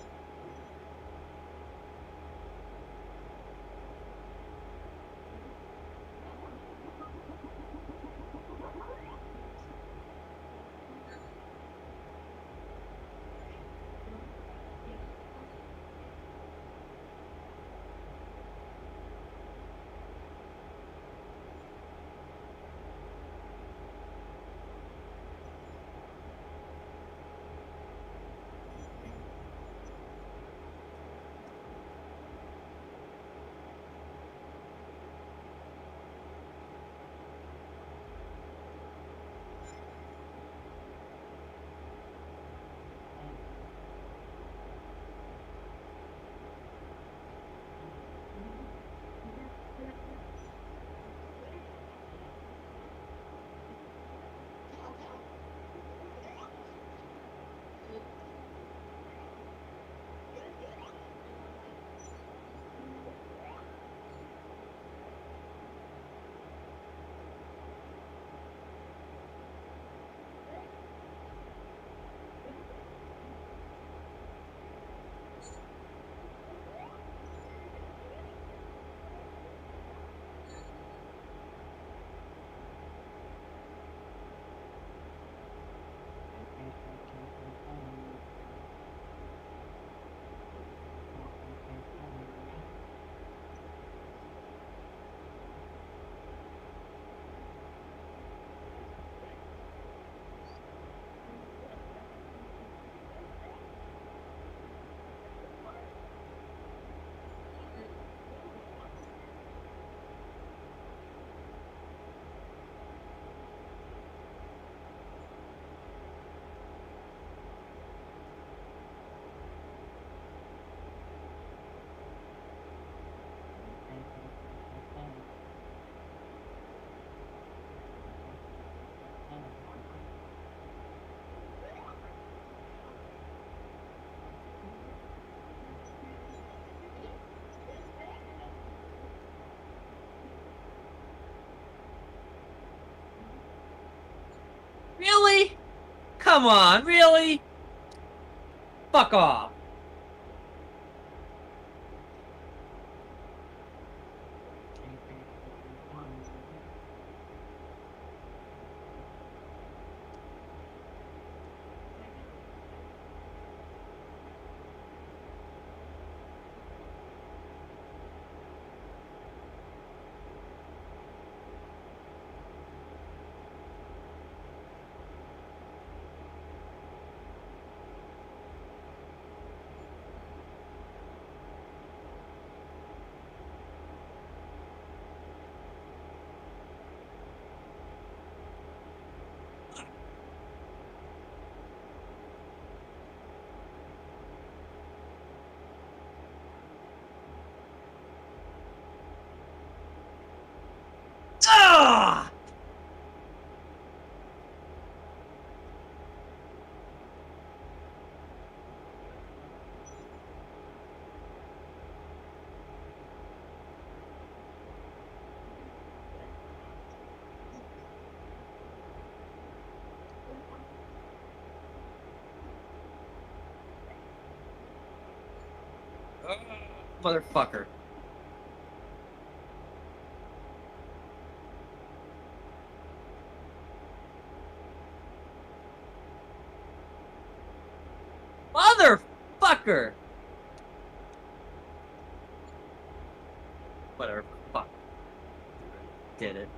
Come on, really? Fuck off. Ah! Motherfucker. Motherfucker! Whatever. Fuck. Did it.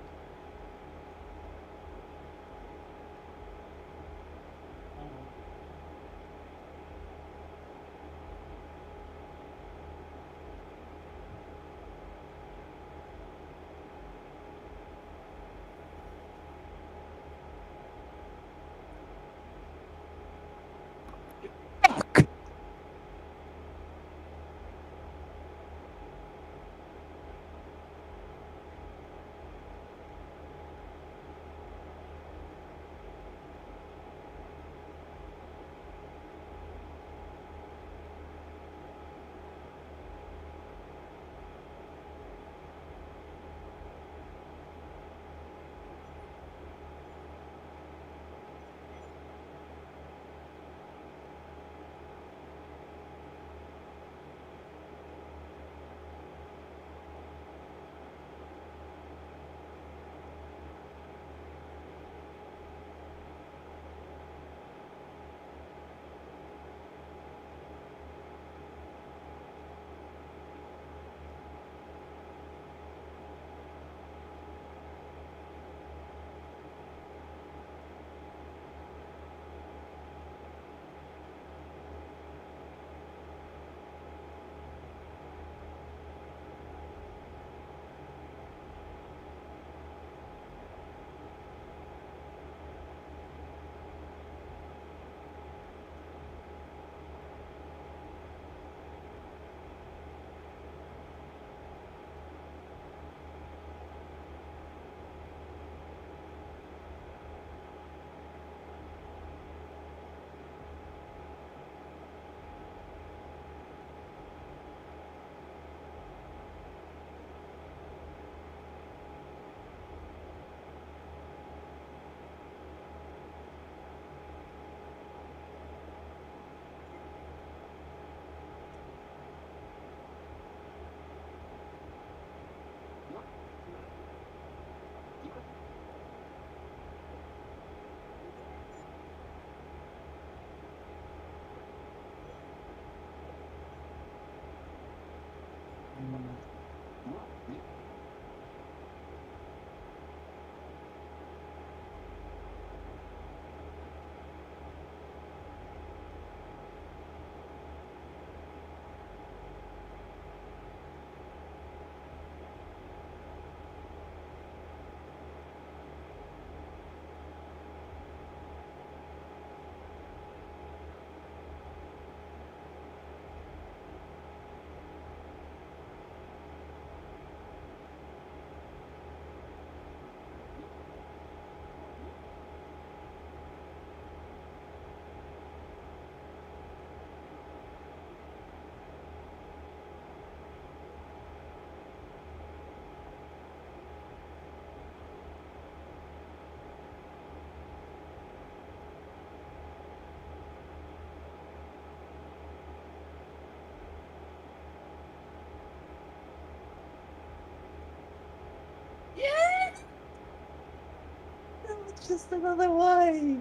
It's just another way.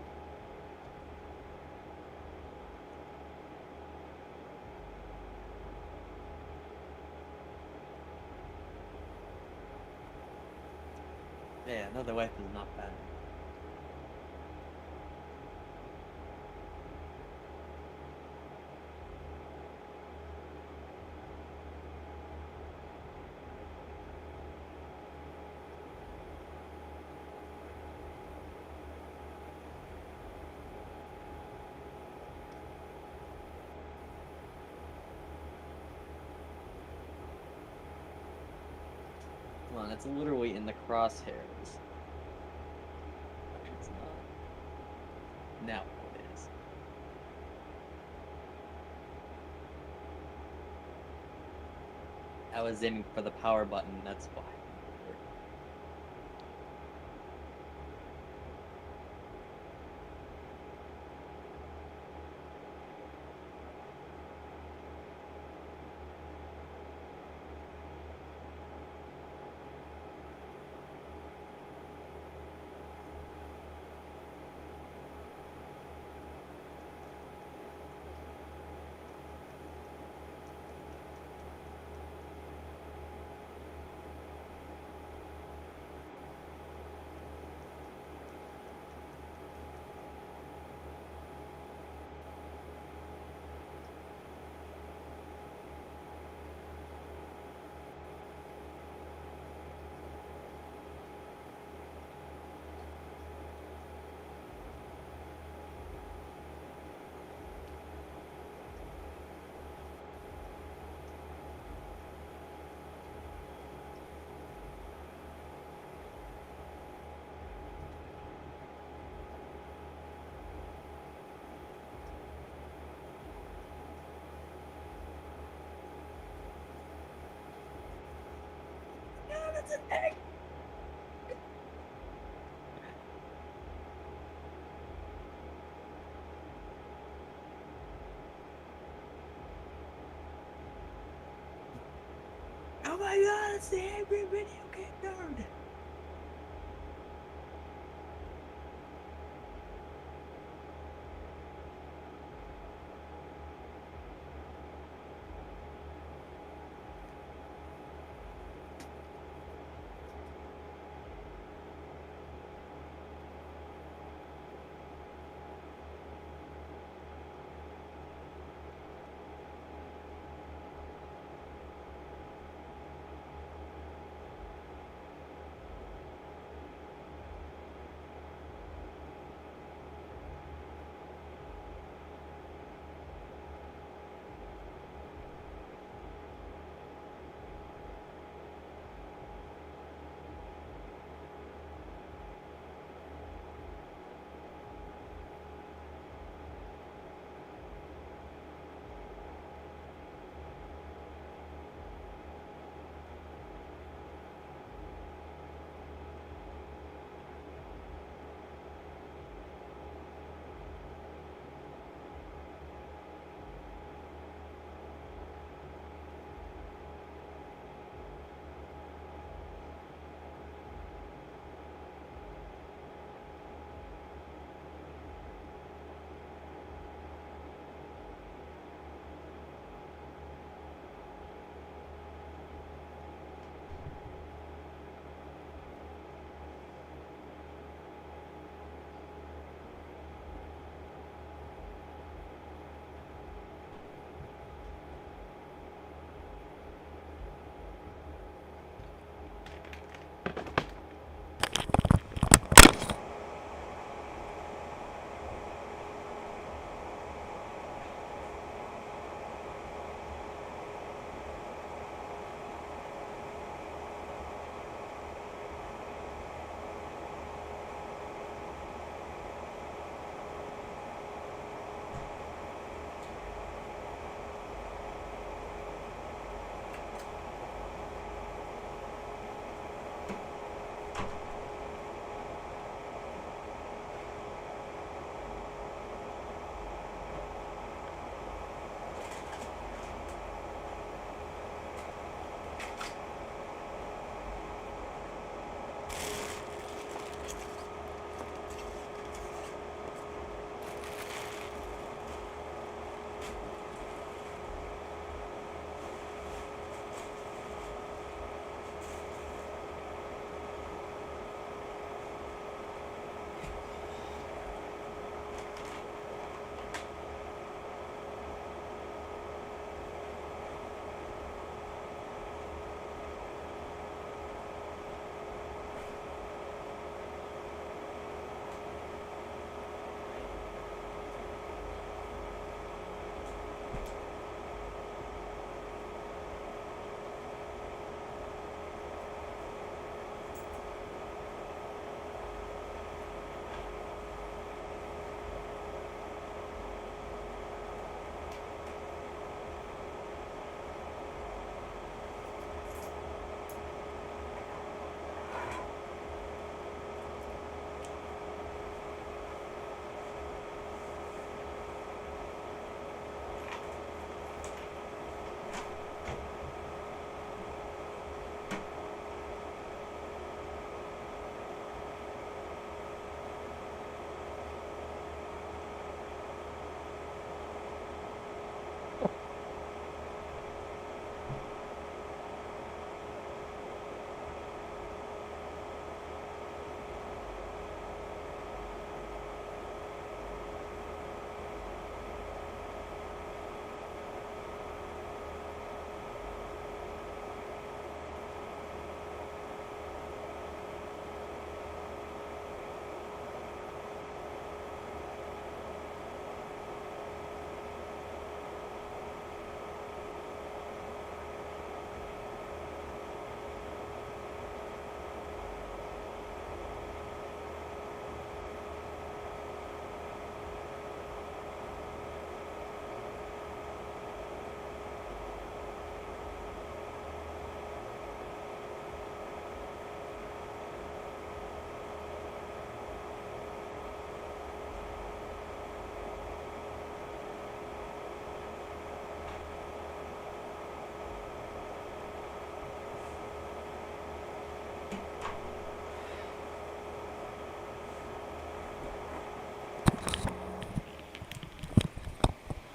Yeah, another wife is not bad. Come on, it's literally in the crosshairs. It's not. Now it is. I was aiming for the power button, that's why. No, that's an egg! Oh my god, it's the angry video game nerd!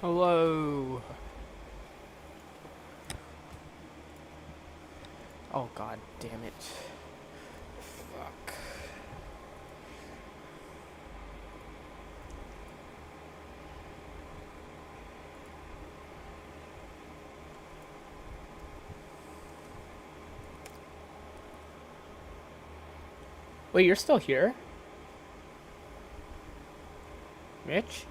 Hello. Oh god damn it. Fuck. Wait, you're still here? Mitch?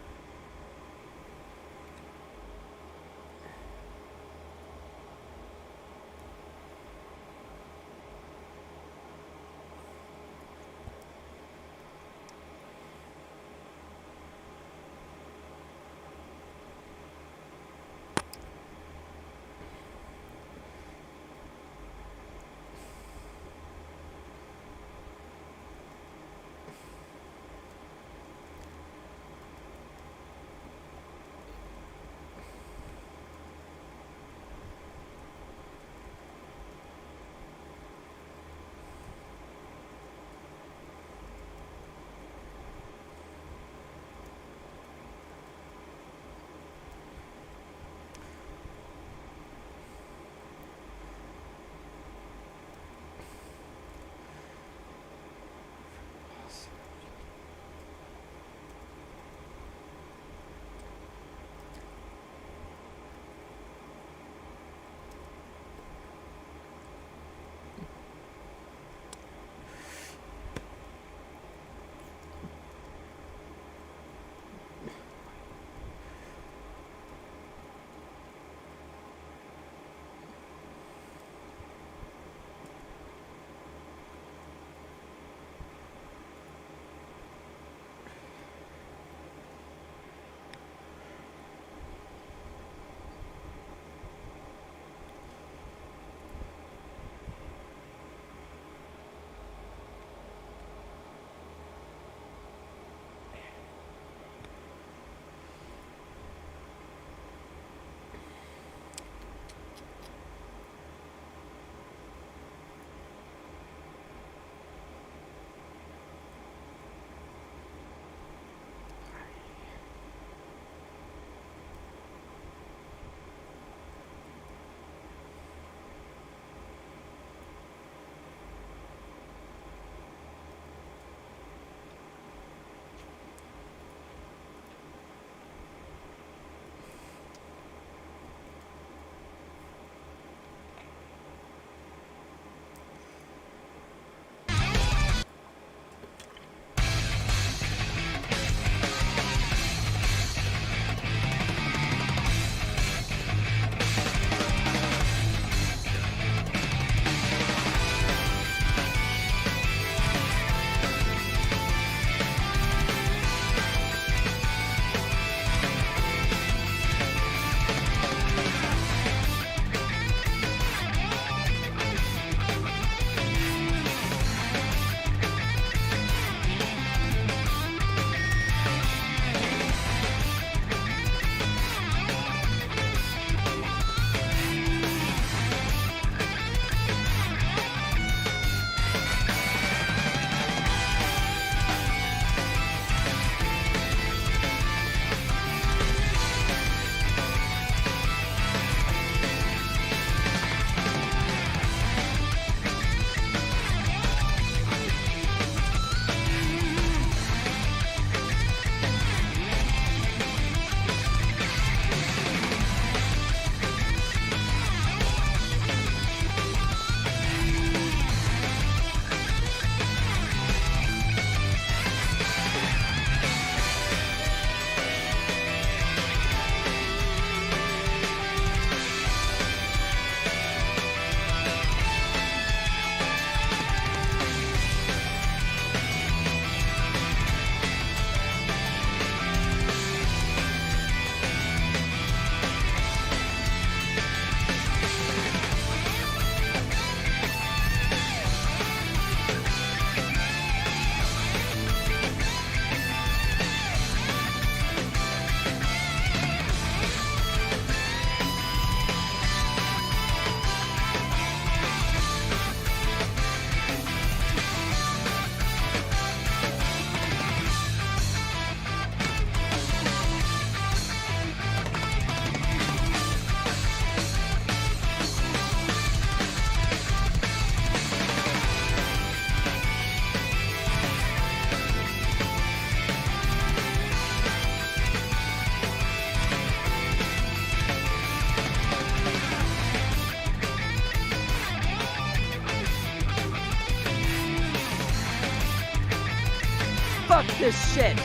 this shit.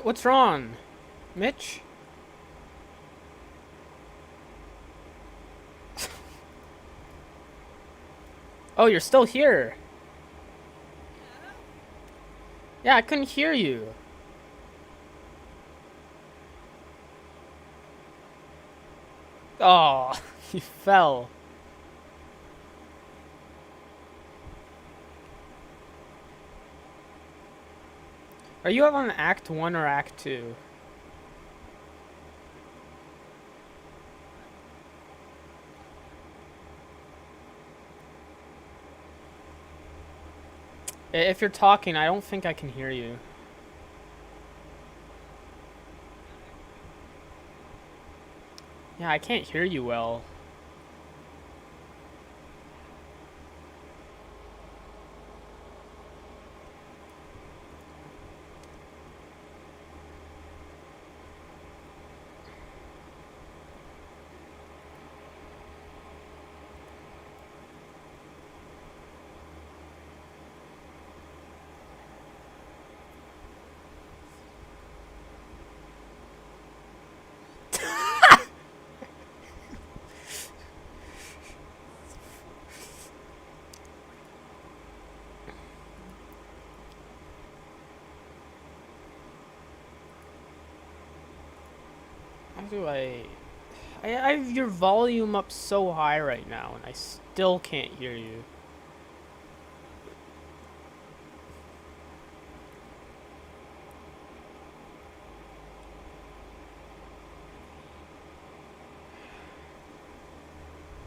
What's wrong, Mitch? Oh, you're still here. Yeah, I couldn't hear you. Oh, you fell. Are you on Act 1 or Act 2? If you're talking, I don't think I can hear you. Yeah, I can't hear you well. How do I have your volume up so high right now, and I still can't hear you.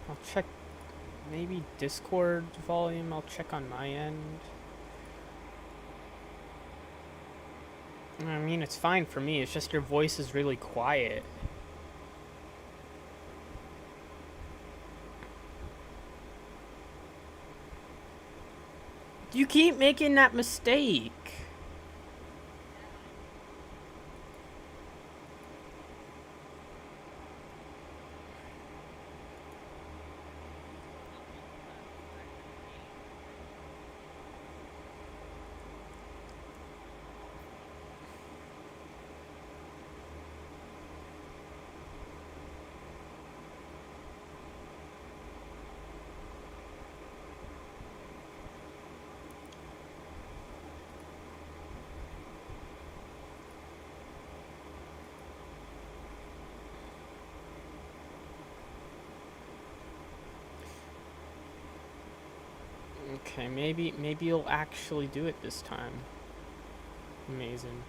I'll check maybe Discord volume. I'll check on my end. I mean, it's fine for me. It's just your voice is really quiet. You keep making that mistake. Okay, maybe you'll actually do it this time. Amazing.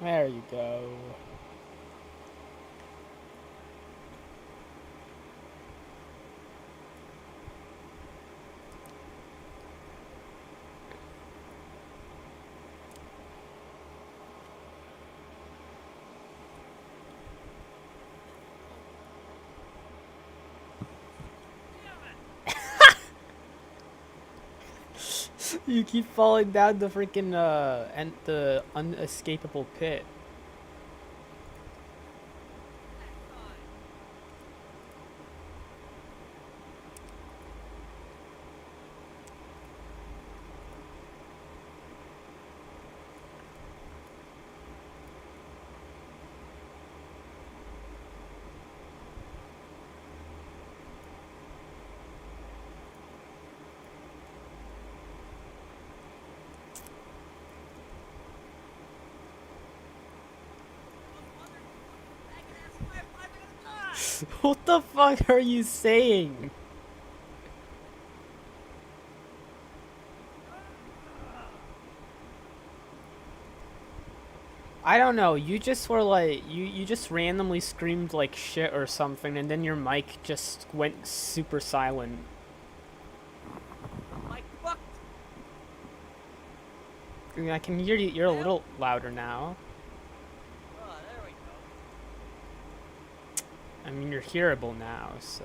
There you go. You keep falling down the freaking and the unescapable pit. What the fuck are you saying? I don't know. You just were like you just randomly screamed like shit or something, and then your mic just went super silent. Like, fuck. I mean, I can hear you. You're a little louder now. Oh, there we go. I mean, you're hearable now, so.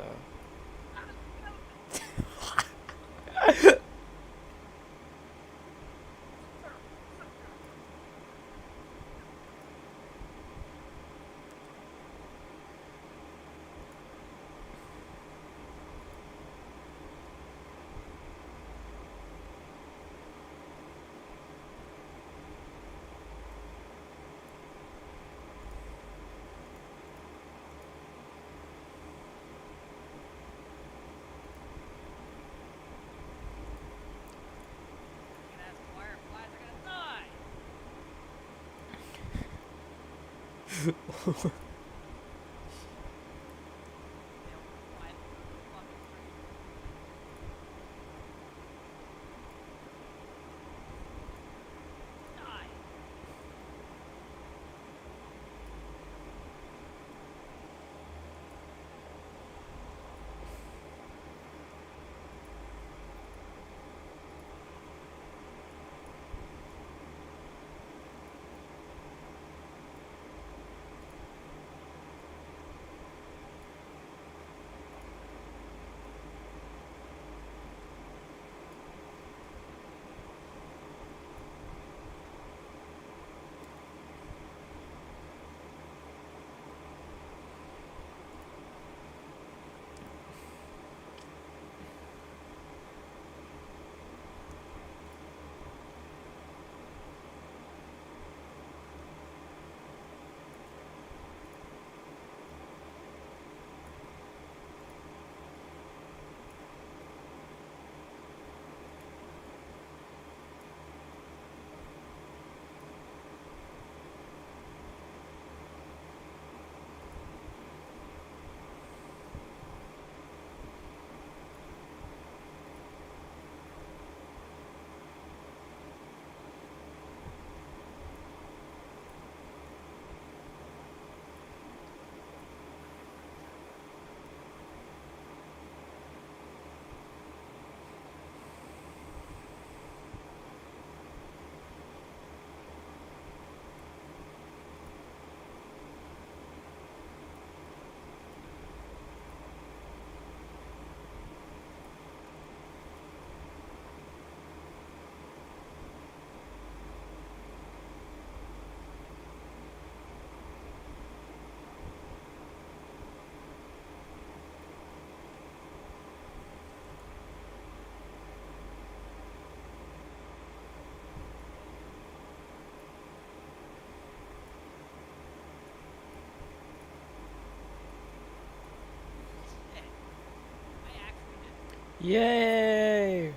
Yay!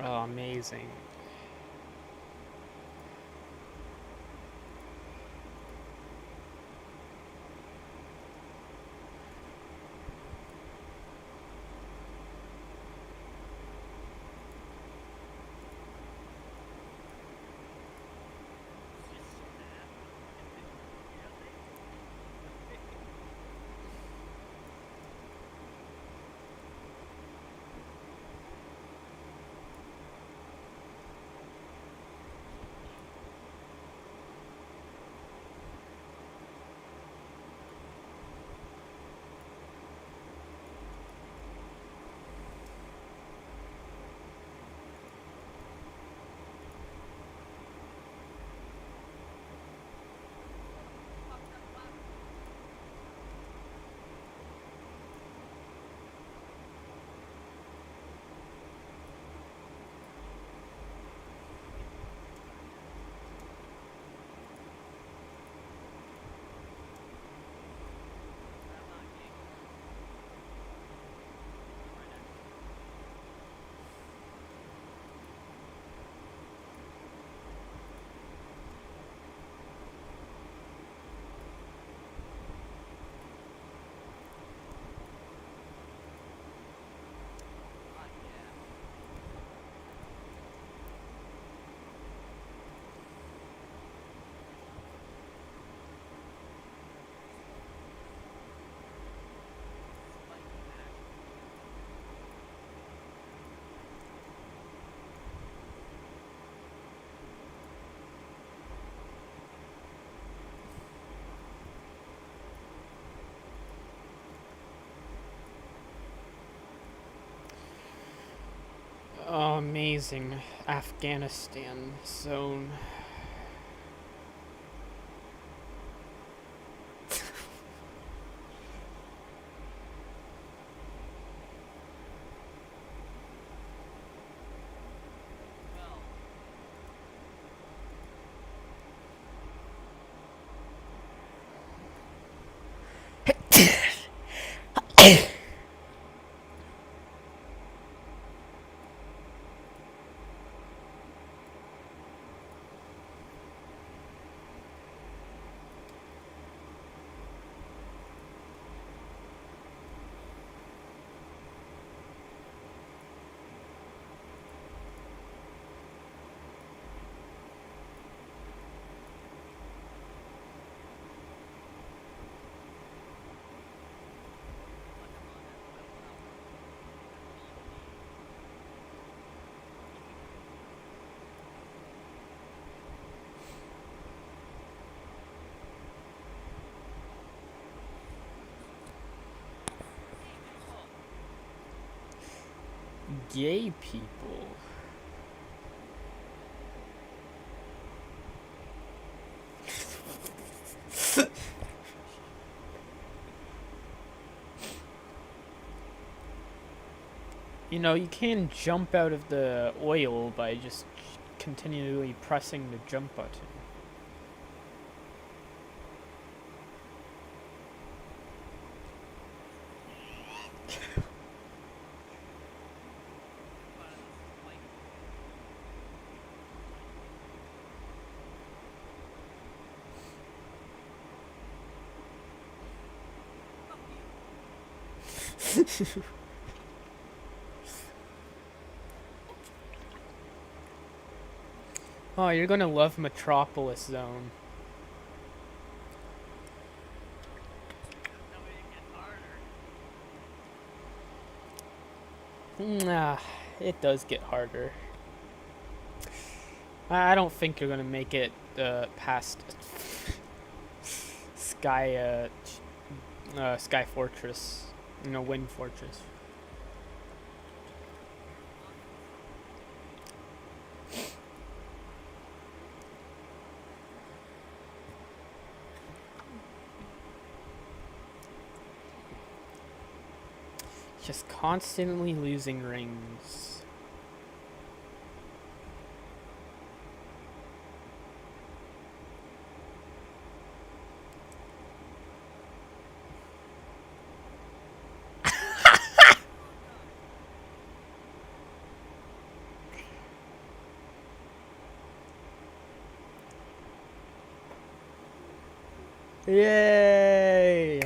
Oh, amazing. amazing Afghanistan zone. Gay people. You know, you can jump out of the oil by just continually pressing the jump button. Oh, you're gonna love Metropolis Zone. Ah, it does get harder. I don't think you're gonna make it past Sky Fortress. You know, Wind Fortress. Just constantly losing rings. Yay!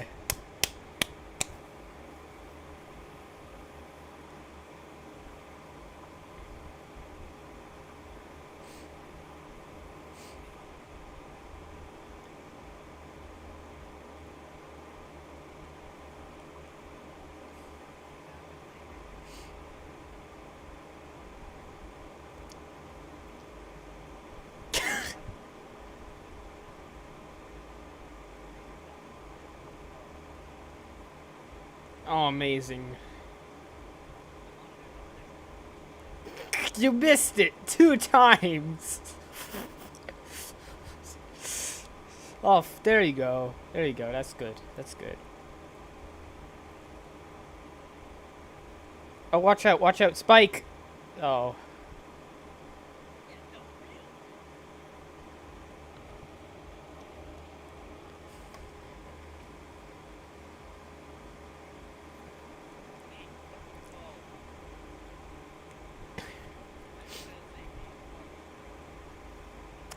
Oh, amazing. You missed it 2 times. Oh, there you go. There you go. That's good. That's good. Oh, watch out. Watch out. Spike. Oh.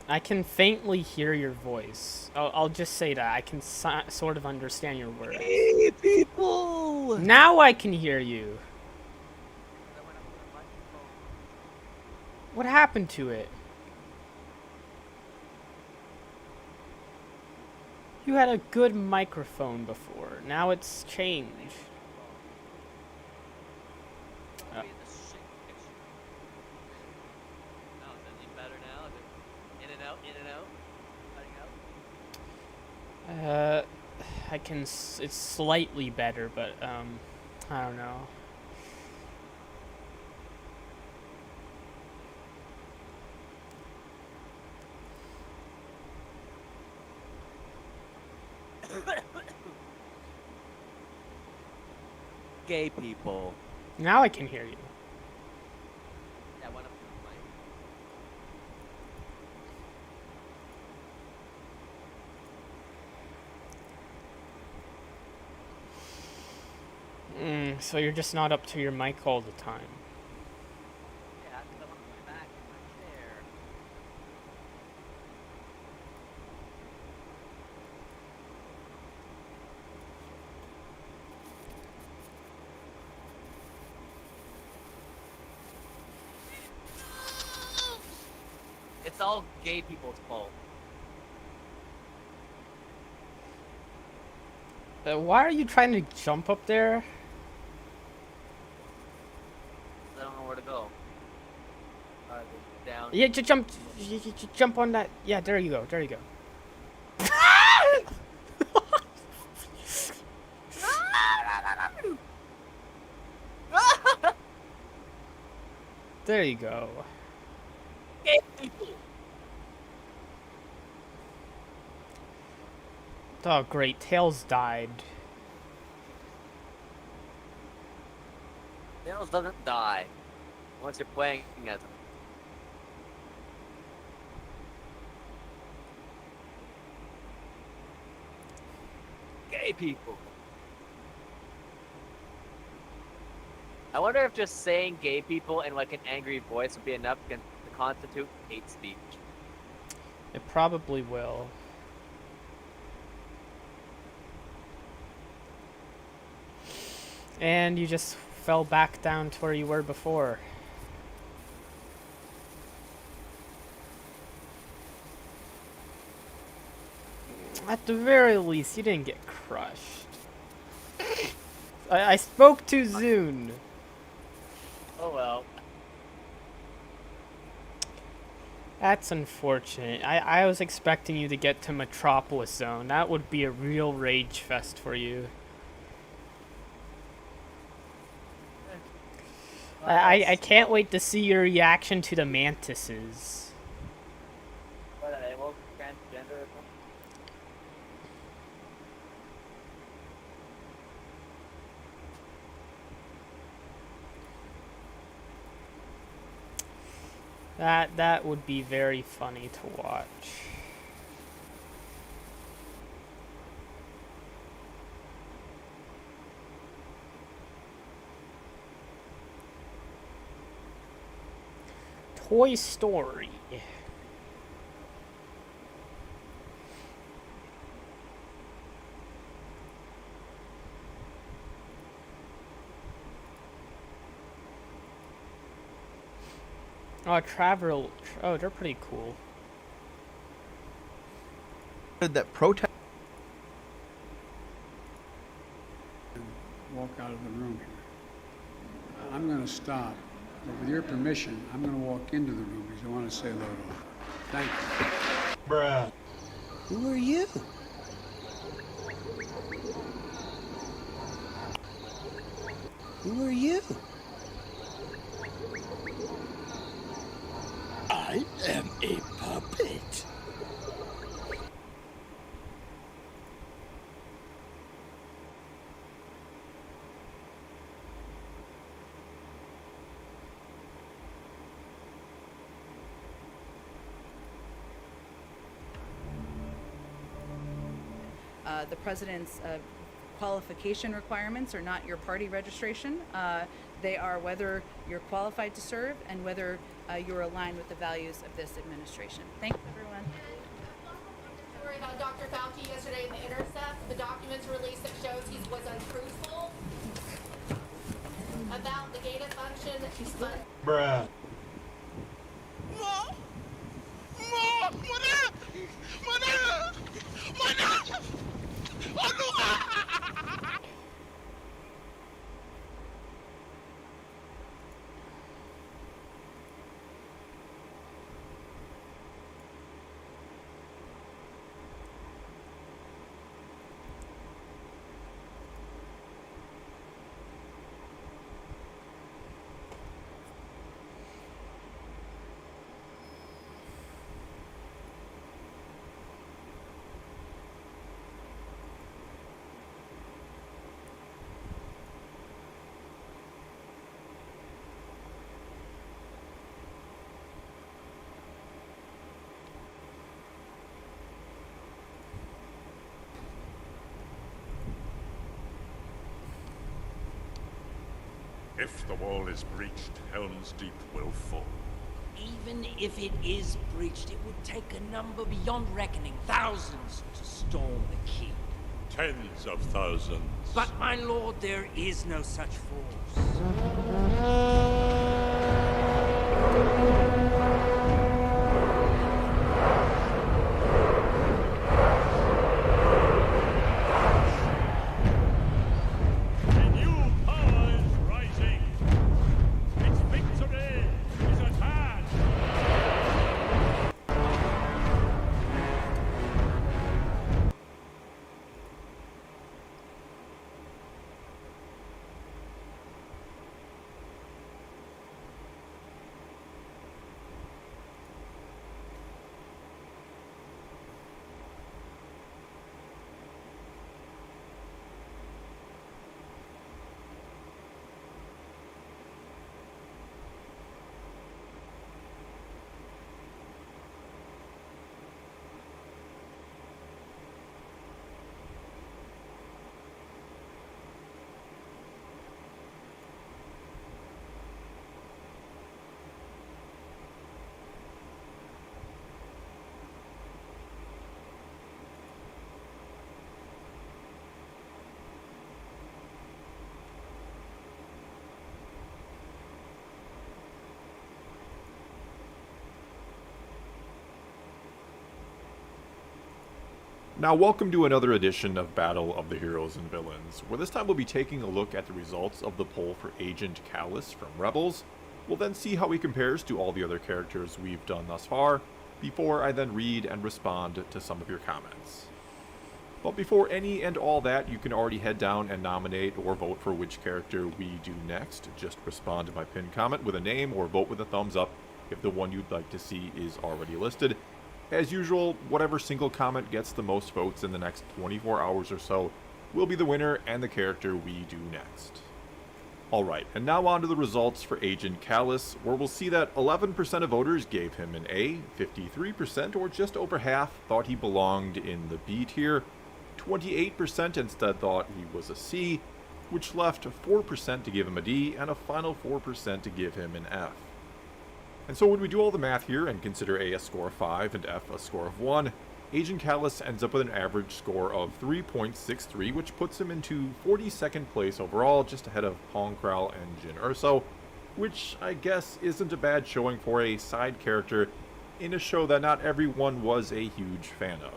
I can faintly hear your voice. I'll just say that. I can sort of understand your words. Hey, people! Now I can hear you. What happened to it? You had a good microphone before. Now it's changed. I can. It's slightly better, but I don't know. gay people. Now I can hear you. Yeah, one of them. So you're just not up to your mic all the time. Yeah, because I'm on my back in my chair. It's all gay people's fault. Why are you trying to jump up there? I don't know where to go. Down. Yeah, jump, jump on that. Yeah, there you go. There you go. There you go. Gay people. Oh, great. Tails died. Tails doesn't die once you're playing as him. Gay people. I wonder if just saying gay people in like an angry voice would be enough to constitute hate speech. It probably will. And you just fell back down to where you were before. At the very least, you didn't get crushed. I spoke too soon. Oh well. That's unfortunate. I was expecting you to get to Metropolis Zone. That would be a real rage fest for you. I can't wait to see your reaction to the mantises. What are they? Well, transgender or something? That would be very funny to watch. Toy Story. Oh, Travel. Oh, they're pretty cool. That protest. Walk out of the room here. I'm going to stop, but with your permission, I'm going to walk into the room because I want to say hello to him. Thank you. Bruh. Who are you? Who are you? I am a puppet. The president's qualification requirements are not your party registration. They are whether you're qualified to serve and whether you're aligned with the values of this administration. Thanks, everyone. Story about Dr. Fauci yesterday in The Intercept. The documents released that shows he was untruthful about the gain of function. Bruh. If the wall is breached, Helm's Deep will fall. Even if it is breached, it would take a number beyond reckoning. Thousands to storm the keep. Tens of thousands. But, my lord, there is no such force. A new power is rising. Its victory is at hand. Now welcome to another edition of Battle of the Heroes and Villains, where this time we'll be taking a look at the results of the poll for Agent Callus from Rebels. We'll then see how he compares to all the other characters we've done thus far, before I then read and respond to some of your comments. But before any and all that, you can already head down and nominate or vote for which character we do next. Just respond to my pinned comment with a name or vote with a thumbs up if the one you'd like to see is already listed. As usual, whatever single comment gets the most votes in the next 24 hours or so will be the winner and the character we do next. Alright, and now on to the results for Agent Callus, where we'll see that 11% of voters gave him an A, 53% or just over half thought he belonged in the B tier, 28% instead thought he was a C, which left 4% to give him a D, and a final 4% to give him an F. And so when we do all the math here and consider A a score of 5 and F a score of 1, Agent Callus ends up with an average score of 3.63, which puts him into 42nd place overall, just ahead of Pong Krall and Jyn Erso, which I guess isn't a bad showing for a side character in a show that not everyone was a huge fan of.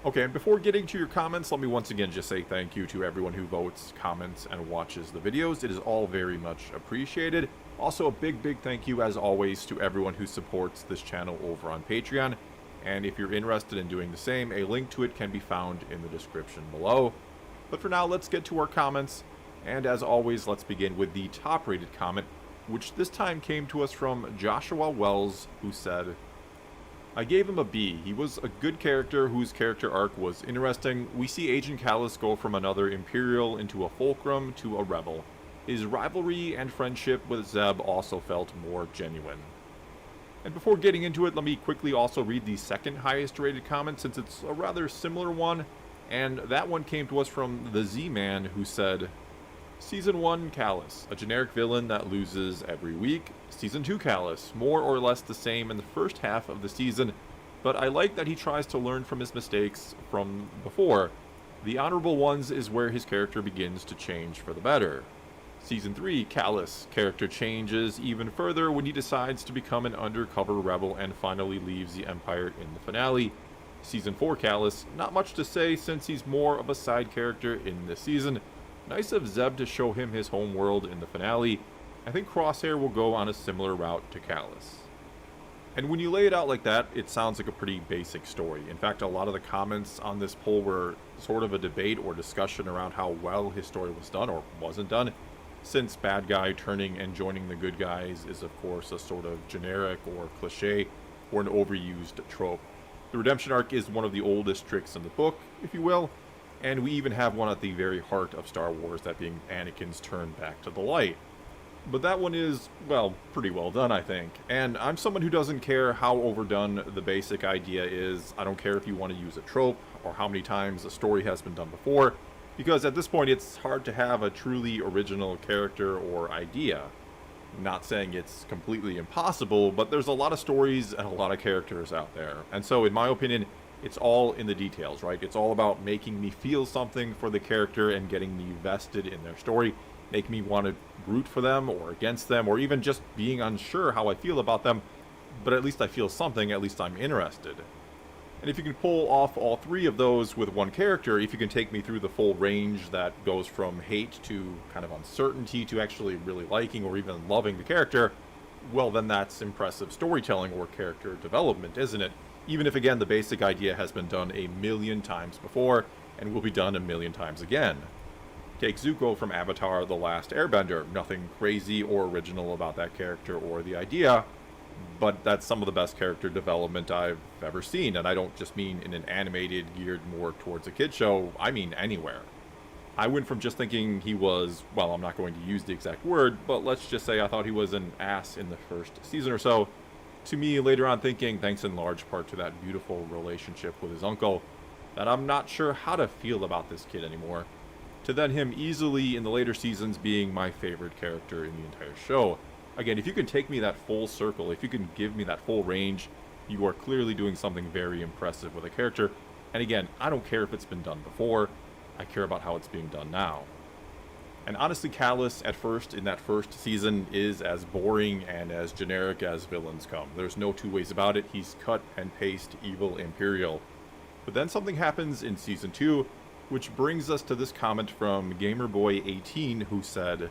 Okay, and before getting to your comments, let me once again just say thank you to everyone who votes, comments, and watches the videos. It is all very much appreciated. Also, a big thank you, as always, to everyone who supports this channel over on Patreon. And if you're interested in doing the same, a link to it can be found in the description below. But for now, let's get to our comments. And as always, let's begin with the top-rated comment, which this time came to us from Joshua Wells, who said, I gave him a B. He was a good character whose character arc was interesting. We see Agent Callus go from another Imperial into a Fulcrum to a Rebel. His rivalry and friendship with Zeb also felt more genuine. And before getting into it, let me quickly also read the second highest rated comment, since it's a rather similar one, and that one came to us from the Z-Man, who said, Season 1 Callus, a generic villain that loses every week. Season 2 Callus, more or less the same in the first half of the season, but I like that he tries to learn from his mistakes from before. The honorable ones is where his character begins to change for the better. Season 3, Callus. Character changes even further when he decides to become an undercover rebel and finally leaves the Empire in the finale. Season 4, Callus. Not much to say since he's more of a side character in this season. Nice of Zeb to show him his home world in the finale. I think Crosshair will go on a similar route to Callus. And when you lay it out like that, it sounds like a pretty basic story. In fact, a lot of the comments on this poll were sort of a debate or discussion around how well his story was done or wasn't done, since bad guy turning and joining the good guys is of course a sort of generic or cliche or an overused trope. The redemption arc is one of the oldest tricks in the book, if you will, and we even have one at the very heart of Star Wars, that being Anakin's turn back to the light. But that one is, well, pretty well done, I think. And I'm someone who doesn't care how overdone the basic idea is. I don't care if you want to use a trope or how many times a story has been done before. Because at this point, it's hard to have a truly original character or idea. Not saying it's completely impossible, but there's a lot of stories and a lot of characters out there. And so, in my opinion, it's all in the details, right? It's all about making me feel something for the character and getting me vested in their story, make me want to root for them or against them, or even just being unsure how I feel about them, but at least I feel something, at least I'm interested. And if you can pull off all three of those with one character, if you can take me through the full range that goes from hate to kind of uncertainty to actually really liking or even loving the character, well, then that's impressive storytelling or character development, isn't it? Even if, again, the basic idea has been done a million times before and will be done a million times again. Take Zuko from Avatar: The Last Airbender. Nothing crazy or original about that character or the idea, but that's some of the best character development I've ever seen, and I don't just mean in an animated, geared more towards a kid show, I mean anywhere. I went from just thinking he was, well, I'm not going to use the exact word, but let's just say I thought he was an ass in the first season or so, to me later on thinking, thanks in large part to that beautiful relationship with his uncle, that I'm not sure how to feel about this kid anymore, to then him easily in the later seasons being my favorite character in the entire show. Again, if you can take me that full circle, if you can give me that full range, you are clearly doing something very impressive with a character. And again, I don't care if it's been done before, I care about how it's being done now. And honestly, Callus, at first, in that first season, is as boring and as generic as villains come. There's no two ways about it, he's cut and paste evil Imperial. But then something happens in Season 2, which brings us to this comment from GamerBoy18, who said,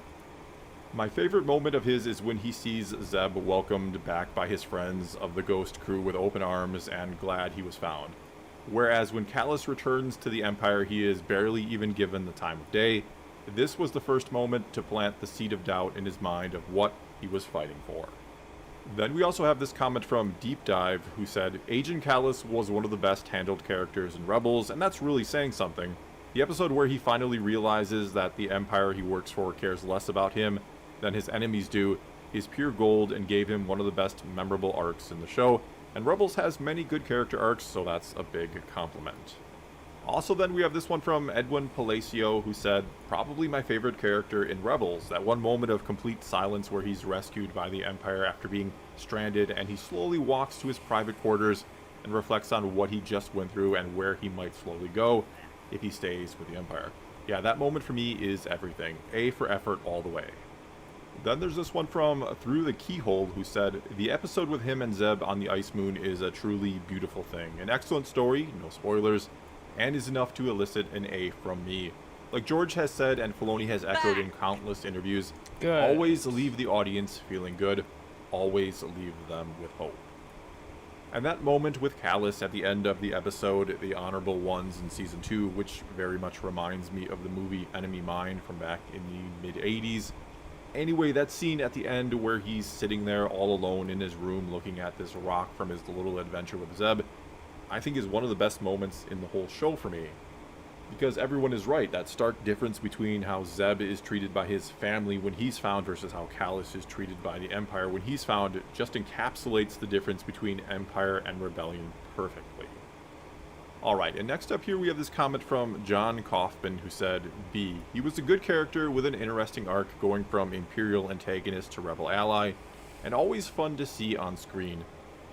"My favorite moment of his is when he sees Zeb welcomed back by his friends of the Ghost crew with open arms and glad he was found. Whereas when Callus returns to the Empire, he is barely even given the time of day. This was the first moment to plant the seed of doubt in his mind of what he was fighting for." Then we also have this comment from Deep Dive, who said, "Agent Callus was one of the best handled characters in Rebels, and that's really saying something. The episode where he finally realizes that the Empire he works for cares less about him than his enemies do is pure gold and gave him one of the best memorable arcs in the show, and Rebels has many good character arcs, so that's a big compliment." Also then we have this one from Edwin Palacio, who said, "Probably my favorite character in Rebels, that one moment of complete silence where he's rescued by the Empire after being stranded and he slowly walks to his private quarters and reflects on what he just went through and where he might slowly go if he stays with the Empire. Yeah, that moment for me is everything. A for effort all the way." Then there's this one from Through the Keyhole, who said, "The episode with him and Zeb on the Ice Moon is a truly beautiful thing. An excellent story, no spoilers, and is enough to elicit an A from me. Like George has said and Filoni has echoed in countless interviews, Good. always leave the audience feeling good, always leave them with hope." And that moment with Callus at the end of the episode, The Honorable Ones in Season 2, which very much reminds me of the movie Enemy Mine from back in the mid-80s. Anyway, that scene at the end where he's sitting there all alone in his room looking at this rock from his little adventure with Zeb, I think is one of the best moments in the whole show for me. Because everyone is right, that stark difference between how Zeb is treated by his family when he's found versus how Callus is treated by the Empire when he's found just encapsulates the difference between Empire and Rebellion perfectly. Alright, and next up here we have this comment from John Kaufman, who said, "B. He was a good character with an interesting arc going from Imperial antagonist to Rebel ally, and always fun to see on screen.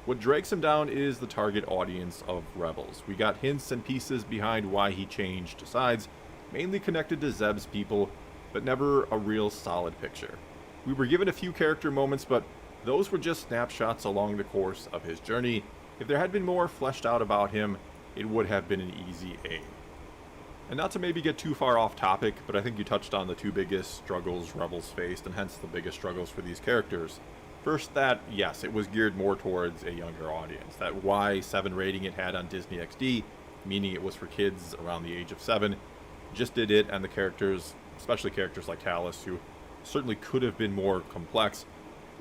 What drags him down is the target audience of Rebels. We got hints and pieces behind why he changed sides, mainly connected to Zeb's people, but never a real solid picture. We were given a few character moments, but those were just snapshots along the course of his journey. If there had been more fleshed out about him, it would have been an easy A." And not to maybe get too far off topic, but I think you touched on the two biggest struggles Rebels faced, and hence the biggest struggles for these characters. First, that, yes, it was geared more towards a younger audience. That Y7 rating it had on Disney XD, meaning it was for kids around the age of 7, just did it, and the characters, especially characters like Callus, who certainly could have been more complex,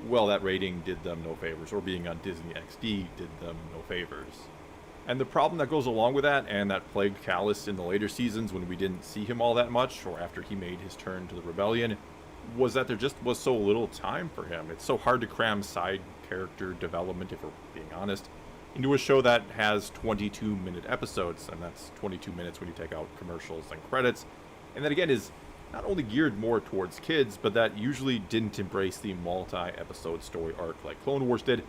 well, that rating did them no favors, or being on Disney XD did them no favors. And the problem that goes along with that, and that plagued Callus in the later seasons when we didn't see him all that much, or after he made his turn to the Rebellion, was that there just was so little time for him. It's so hard to cram side character development, if we're being honest, into a show that has 22-minute episodes, and that's 22 minutes when you take out commercials and credits. and that again is not only geared more towards kids, but that usually didn't embrace the multi-episode story arc like Clone Wars did.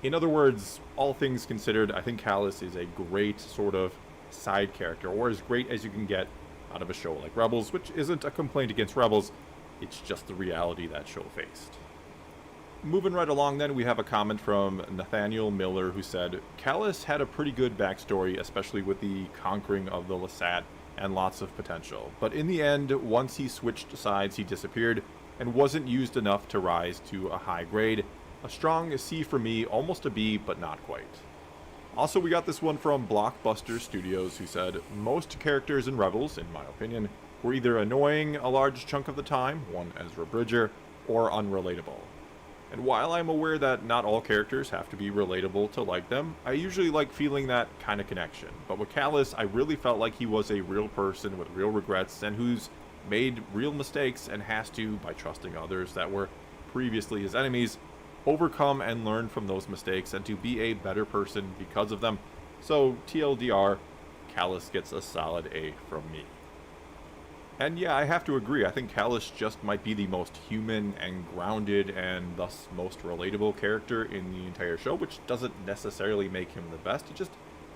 In other words, all things considered, I think Callus is a great sort of side character, or as great as you can get out of a show like Rebels, which isn't a complaint against Rebels, it's just the reality that show faced. Moving right along then, we have a comment from Nathaniel Miller who said, Callus had a pretty good backstory, especially with the conquering of the Lasat, and lots of potential. But in the end, once he switched sides, he disappeared, and wasn't used enough to rise to a high grade. A strong C for me, almost a B, but not quite. Also, we got this one from Blockbuster Studios who said, most characters in Rebels, in my opinion, were either annoying a large chunk of the time, one Ezra Bridger, or unrelatable. And while I'm aware that not all characters have to be relatable to like them, I usually like feeling that kind of connection. But with Callus, I really felt like he was a real person with real regrets and who's made real mistakes and has to, by trusting others that were previously his enemies, overcome and learn from those mistakes and to be a better person because of them. So TLDR, Callus gets a solid A from me. And yeah, I have to agree, I think Callus just might be the most human and grounded and thus most relatable character in the entire show, which doesn't necessarily make him the best. It's just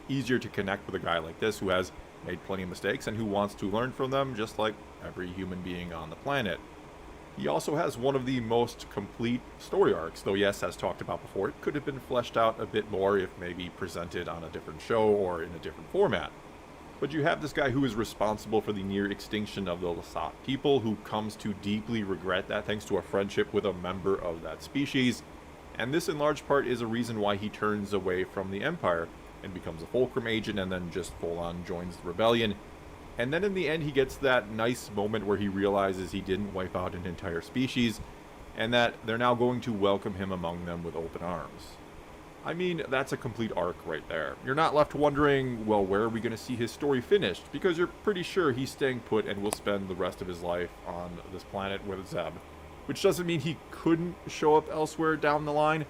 easier to connect with a guy like this who has made plenty of mistakes and who wants to learn from them just like every human being on the planet. He also has one of the most complete story arcs, though yes, as talked about before, it could have been fleshed out a bit more if maybe presented on a different show or in a different format. But you have this guy who is responsible for the near extinction of the Lasat people, who comes to deeply regret that thanks to a friendship with a member of that species, and this in large part is a reason why he turns away from the Empire and becomes a Fulcrum agent and then just full-on joins the rebellion. And then in the end he gets that nice moment where he realizes he didn't wipe out an entire species, and that they're now going to welcome him among them with open arms. I mean, that's a complete arc right there. You're not left wondering, well, where are we going to see his story finished? Because you're pretty sure he's staying put and will spend the rest of his life on this planet with Zeb. Which doesn't mean he couldn't show up elsewhere down the line,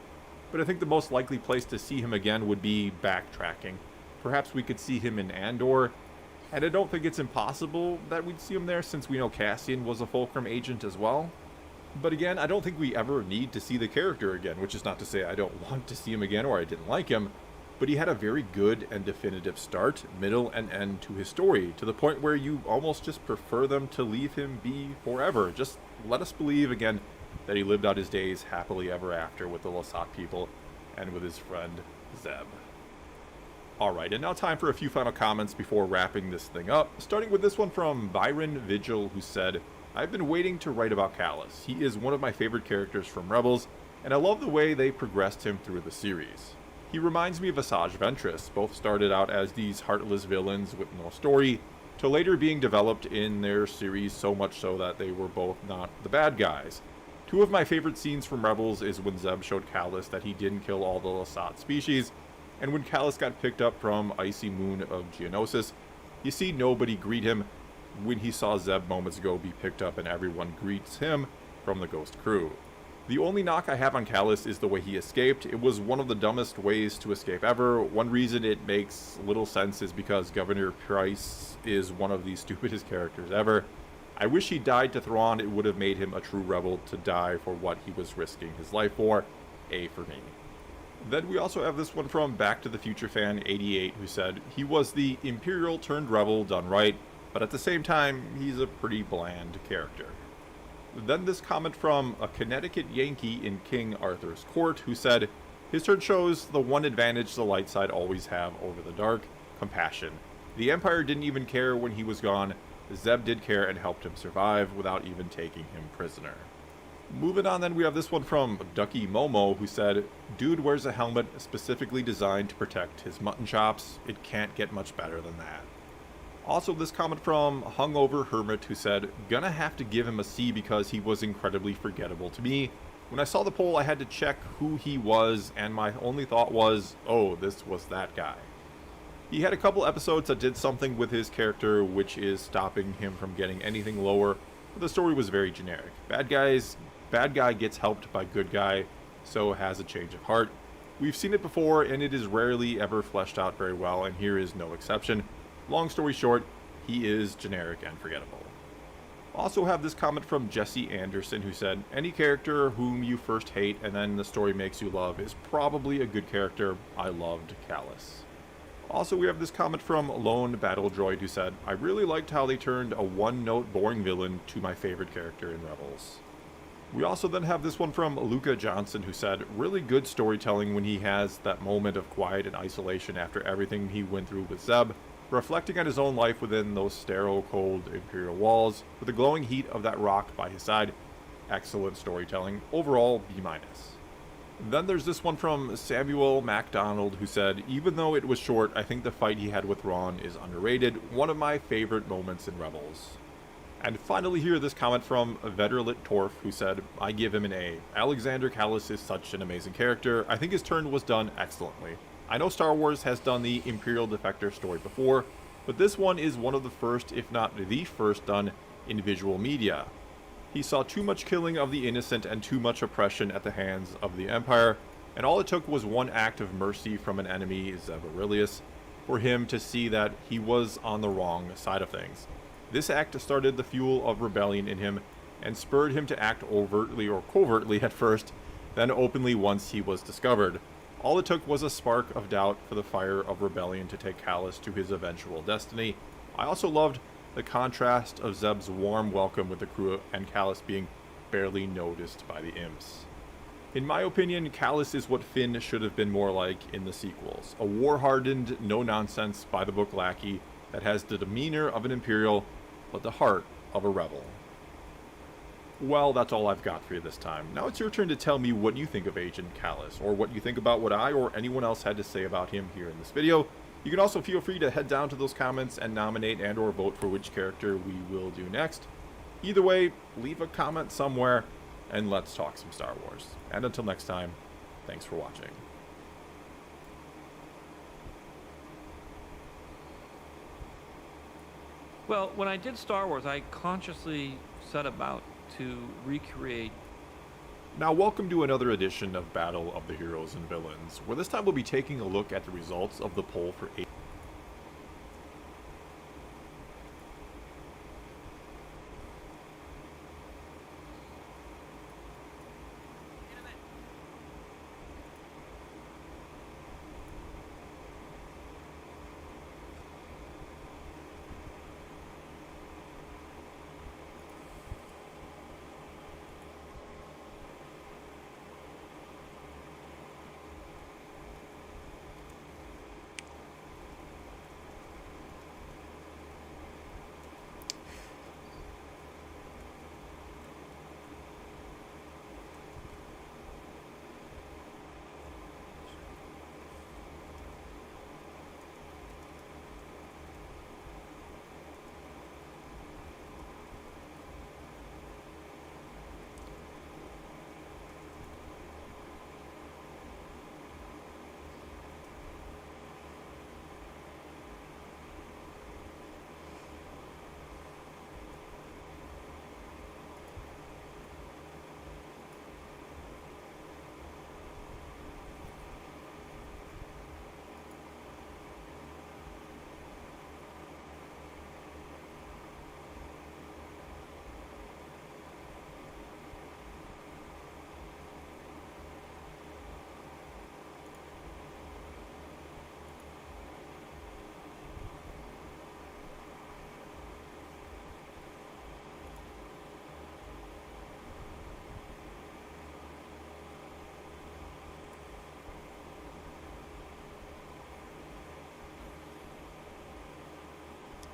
but I think the most likely place to see him again would be backtracking. Perhaps we could see him in Andor, and I don't think it's impossible that we'd see him there since we know Cassian was a Fulcrum agent as well. But again, I don't think we ever need to see the character again, which is not to say I don't want to see him again or I didn't like him, but he had a very good and definitive start, middle, and end to his story, to the point where you almost just prefer them to leave him be forever. Just let us believe again that he lived out his days happily ever after with the Lasat people and with his friend Zeb. Alright, and now time for a few final comments before wrapping this thing up, starting with this one from Byron Vigil, who said, I've been waiting to write about Callus. He is one of my favorite characters from Rebels, and I love the way they progressed him through the series. He reminds me of Asajj Ventress. Both started out as these heartless villains with no story, to later being developed in their series so much so that they were both not the bad guys. Two of my favorite scenes from Rebels is when Zeb showed Callus that he didn't kill all the Lasat species, and when Callus got picked up from Icy Moon of Geonosis. You see nobody greet him, when he saw Zeb moments ago be picked up and everyone greets him from the Ghost crew. The only knock I have on Callus is the way he escaped. It was one of the dumbest ways to escape ever. One reason it makes little sense is because Governor Price is one of the stupidest characters ever. I wish he died to Thrawn. It would have made him a true rebel to die for what he was risking his life for. A for me. Then we also have this one from Back to the Future fan 88 who said, he was the Imperial turned rebel done right, but at the same time, he's a pretty bland character. Then this comment from a Connecticut Yankee in King Arthur's court who said, his turn shows the one advantage the light side always have over the dark, compassion. The Empire didn't even care when he was gone. Zeb did care and helped him survive without even taking him prisoner. Moving on then, we have this one from Ducky Momo who said, dude wears a helmet specifically designed to protect his mutton chops. It can't get much better than that. Also, this comment from Hungover Hermit who said, gonna have to give him a C because he was incredibly forgettable to me. When I saw the poll, I had to check who he was, and my only thought was, oh, this was that guy. He had a couple episodes that did something with his character, which is stopping him from getting anything lower, but the story was very generic. Bad guy gets helped by good guy, so has a change of heart. We've seen it before, and it is rarely ever fleshed out very well, and here is no exception. Long story short, he is generic and forgettable. Also have this comment from Jesse Anderson who said, any character whom you first hate and then the story makes you love is probably a good character. I loved Callus. Also, we have this comment from Lone Battle Droid who said, I really liked how they turned a one-note boring villain to my favorite character in Rebels. We also then have this one from Luca Johnson who said, really good storytelling when he has that moment of quiet and isolation after everything he went through with Zeb, reflecting on his own life within those sterile, cold Imperial walls, with the glowing heat of that rock by his side. Excellent storytelling. Overall, B-. Then there's this one from Samuel MacDonald who said, even though it was short, I think the fight he had with Ron is underrated, one of my favorite moments in Rebels. And finally here, this comment from Veterlit Torf who said, I give him an A. Alexander Callus is such an amazing character. I think his turn was done excellently. I know Star Wars has done the Imperial Defector story before, but this one is one of the first, if not the first, done in visual media. He saw too much killing of the innocent and too much oppression at the hands of the Empire, and all it took was one act of mercy from an enemy, Zeb Aurelius, for him to see that he was on the wrong side of things. This act started the fuel of rebellion in him, and spurred him to act overtly or covertly at first, then openly once he was discovered. All it took was a spark of doubt for the fire of rebellion to take Callus to his eventual destiny. I also loved the contrast of Zeb's warm welcome with the crew and Callus being barely noticed by the imps. In my opinion, Callus is what Finn should have been more like in the sequels. A war-hardened, no-nonsense, by-the-book lackey that has the demeanor of an Imperial, but the heart of a rebel. Well, that's all I've got for you this time. Now it's your turn to tell me what you think of Agent Callus, or what you think about what I or anyone else had to say about him here in this video. You can also feel free to head down to those comments and nominate and or vote for which character we will do next. Either way, leave a comment somewhere, and let's talk some Star Wars. And until next time, thanks for watching. Well, when I did Star Wars, I consciously set about to recreate. Now welcome to another edition of Battle of the Heroes and Villains, where this time we'll be taking a look at the results of the poll for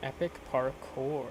Epic parkour.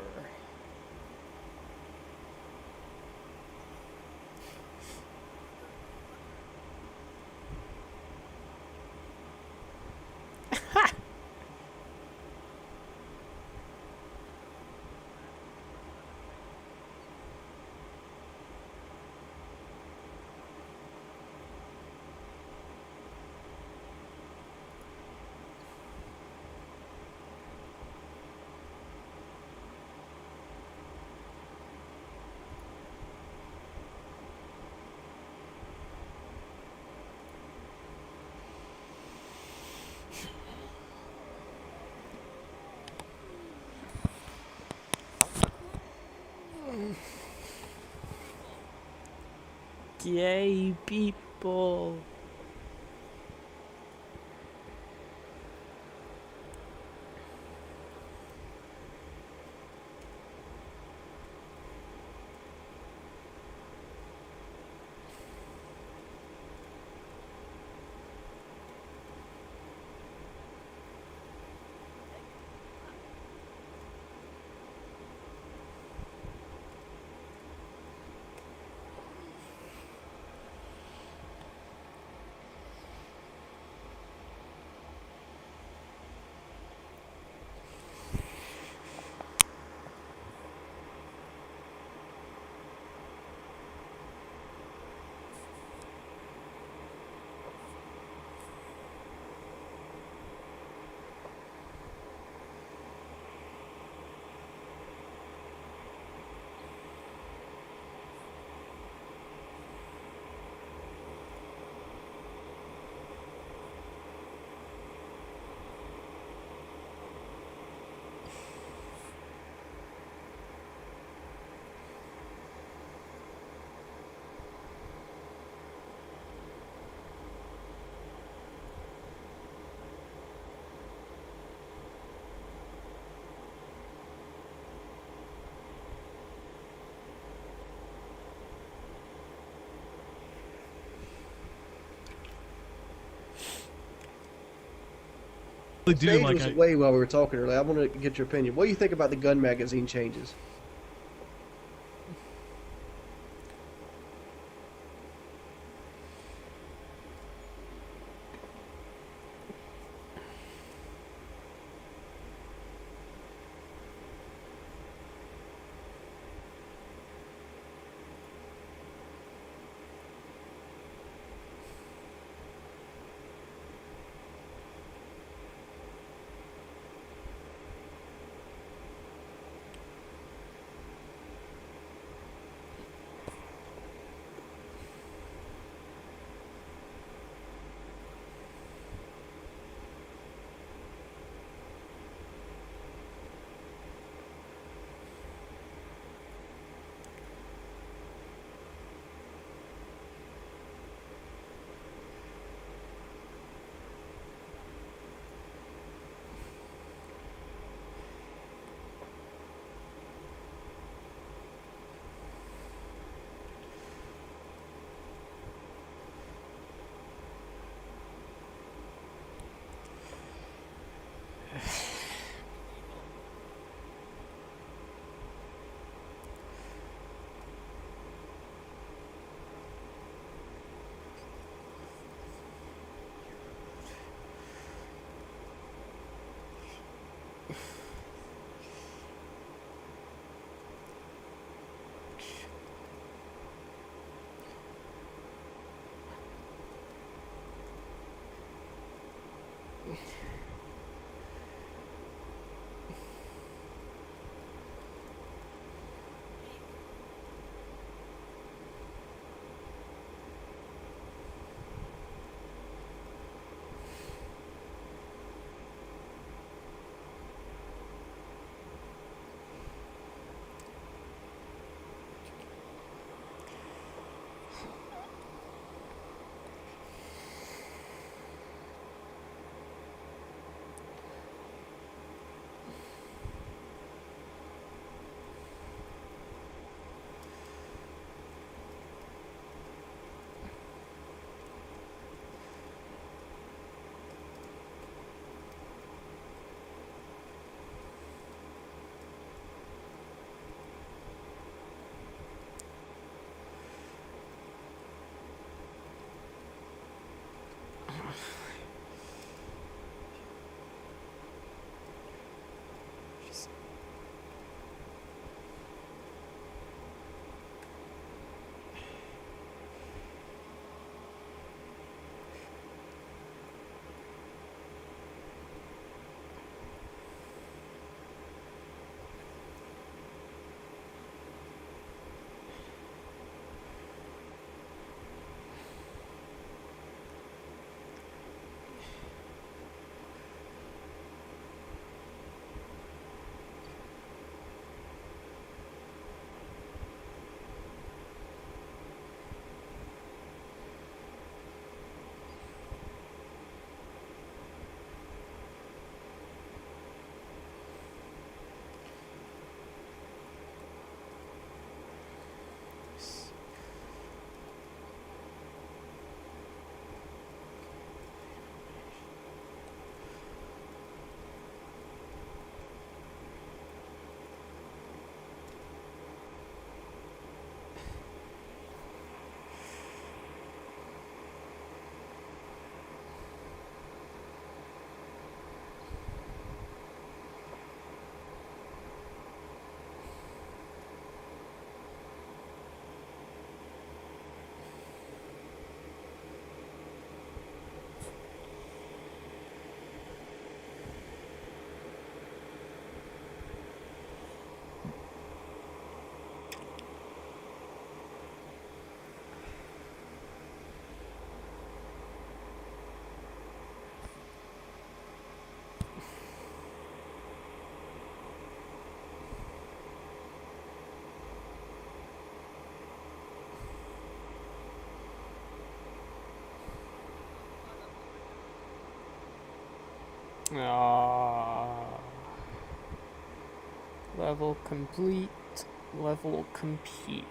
Gay people. Sage was away while we were talking earlier. I want to get your opinion. What do you think about the gun magazine changes? Ah, level complete. Level compete.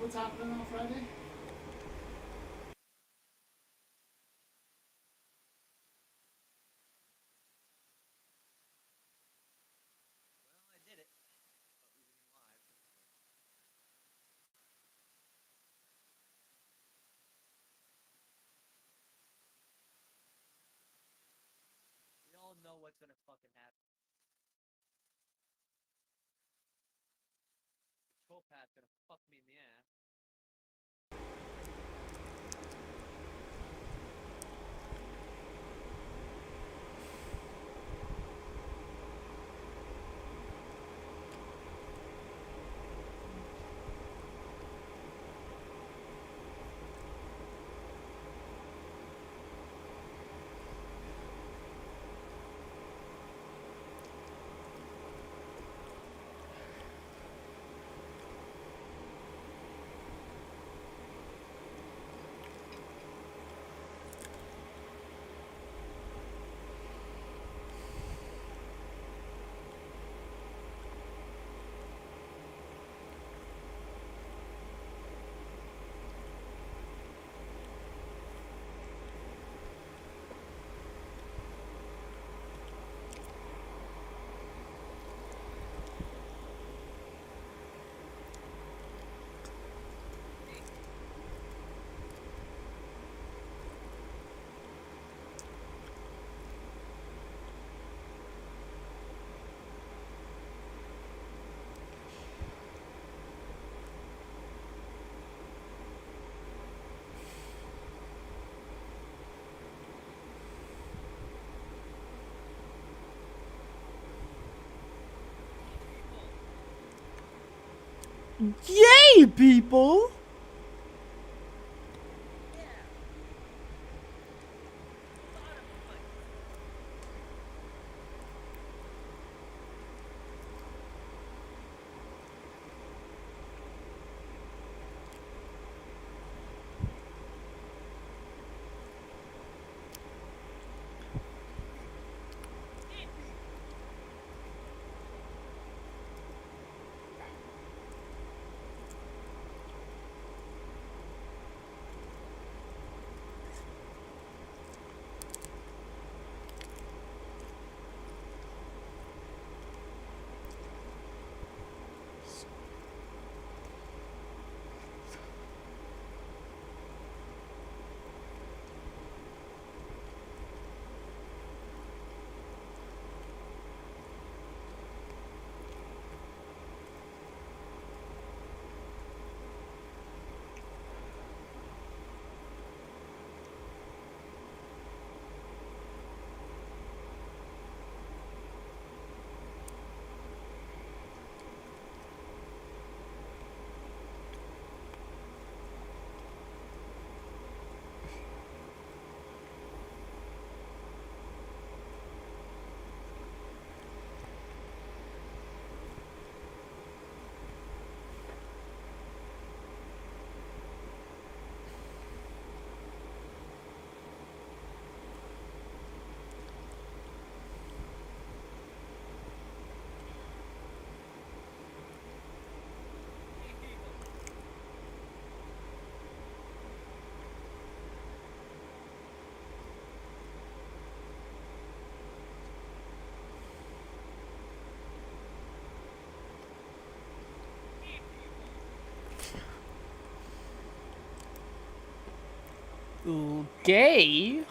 What's happening on Friday? We all know what's gonna fucking happen. Control pad's gonna fuck me in the ass. Yay, people! Ooh, gay?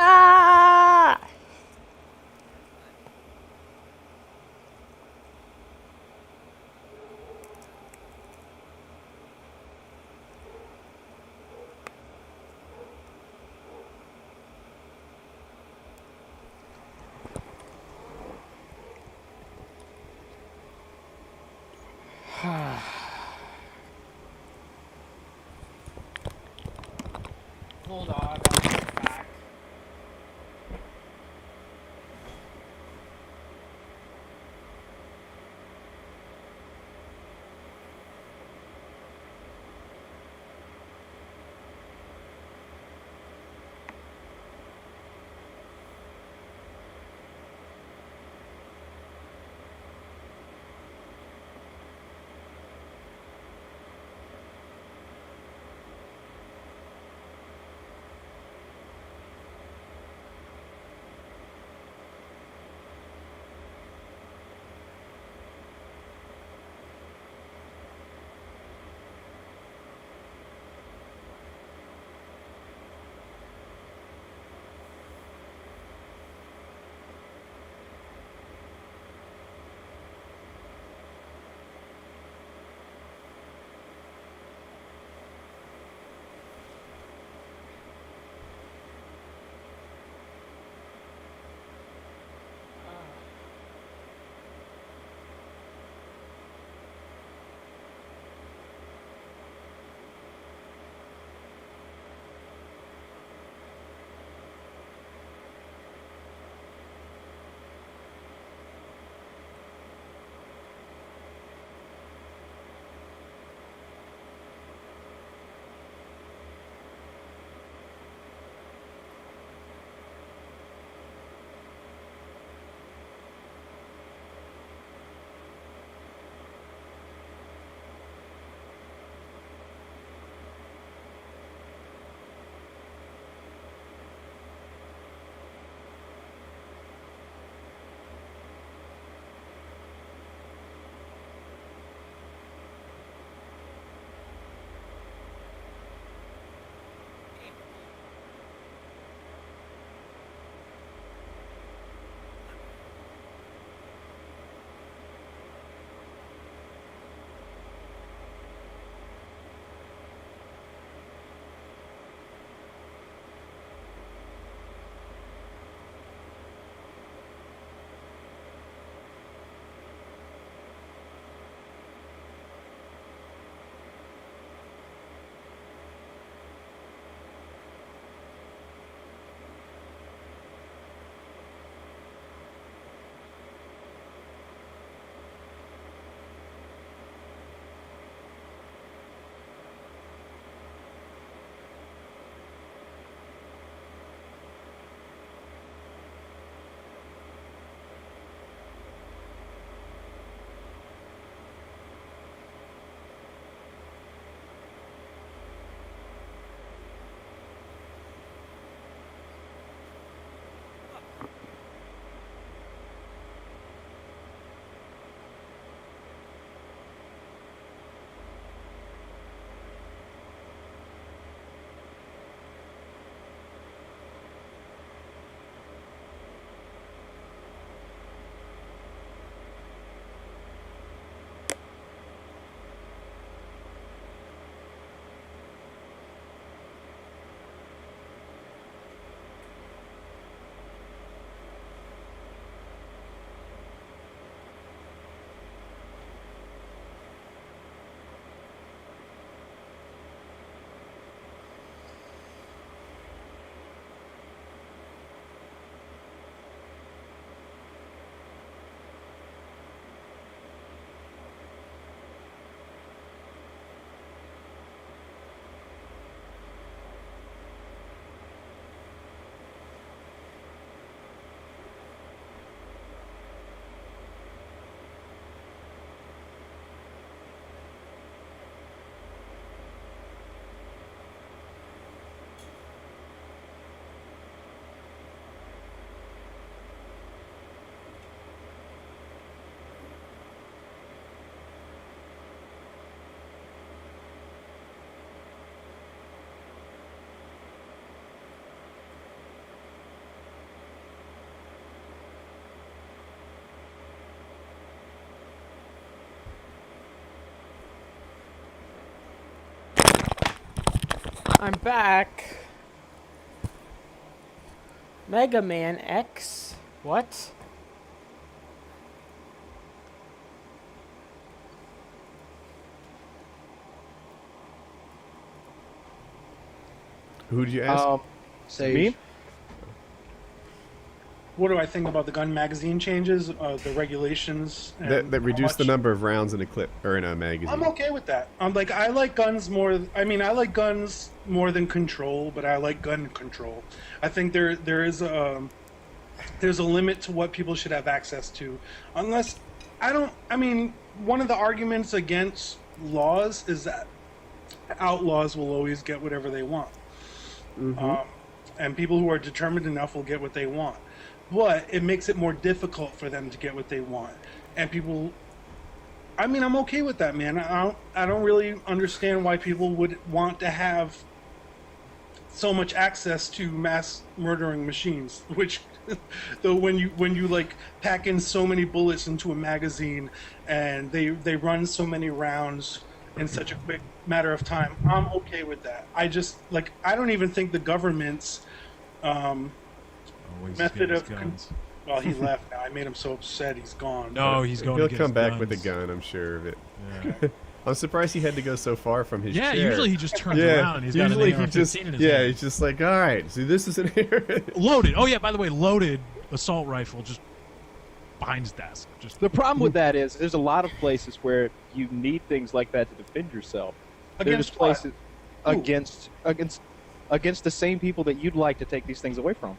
Ah! Hold on, I'll be back. I'm back. Mega Man X? What? Who did you ask? Sage. Me? What do I think about the gun magazine changes, the regulations? That how reduced the much- number of rounds in a clip or in a magazine. I'm okay with that. I'm like, I like guns more. I mean, I like guns more than control, but I like gun control. I think there's a limit to what people should have access to, unless I mean, one of the arguments against laws is that outlaws will always get whatever they want, and people who are determined enough will get what they want. But it makes it more difficult for them to get what they want, and people. I mean, I'm okay with that, man. I don't really understand why people would want to have so much access to mass murdering machines. Which, though, when you like pack in so many bullets into a magazine, and they run so many rounds in such a quick matter of time, I'm okay with that. I just like I don't even think the government's method of well, he left now. I made him so upset he's gone. No, he's going. He'll to get come his back guns. with a gun, I'm sure of it. Yeah. I'm surprised he had to go so far from his chair. Usually he just turns around and he's got an usually AR-15 in his hand. he's just like, all right, see, this is in here. Loaded. Oh yeah, by the way, loaded assault rifle just behind his desk. Just The problem with that is there's a lot of places where you need things like that to defend yourself. Against There's places against the same people that you'd like to take these things away from.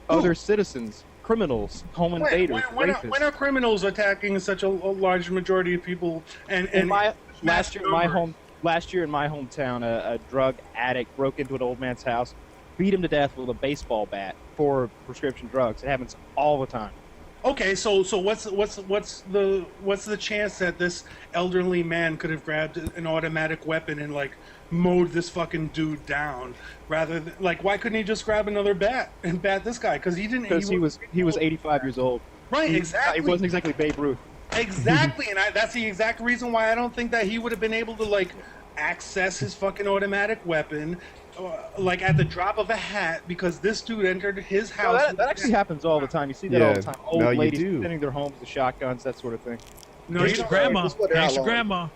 Other citizens, criminals, home invaders, When rapists. are criminals attacking such a large majority of people? And last year in my hometown, a drug addict broke into an old man's house, beat him to death with a baseball bat for prescription drugs. It happens all the time. Okay, so what's the chance that this elderly man could have grabbed an automatic weapon and like mowed this fucking dude down rather than like why couldn't he just grab another bat and bat this guy? Because he didn't. Because he was 85 years old. Right, exactly. He wasn't exactly Babe Ruth. Exactly, and that's the exact reason why I don't think that he would have been able to like access his fucking automatic weapon like at the drop of a hat because this dude entered his house. No, that actually happens all the time. You see that all the time. Old no, you ladies do. defending their homes with shotguns, that sort of thing. No, thanks you to don't. grandma. That's what they're Thanks to outlawing. grandma.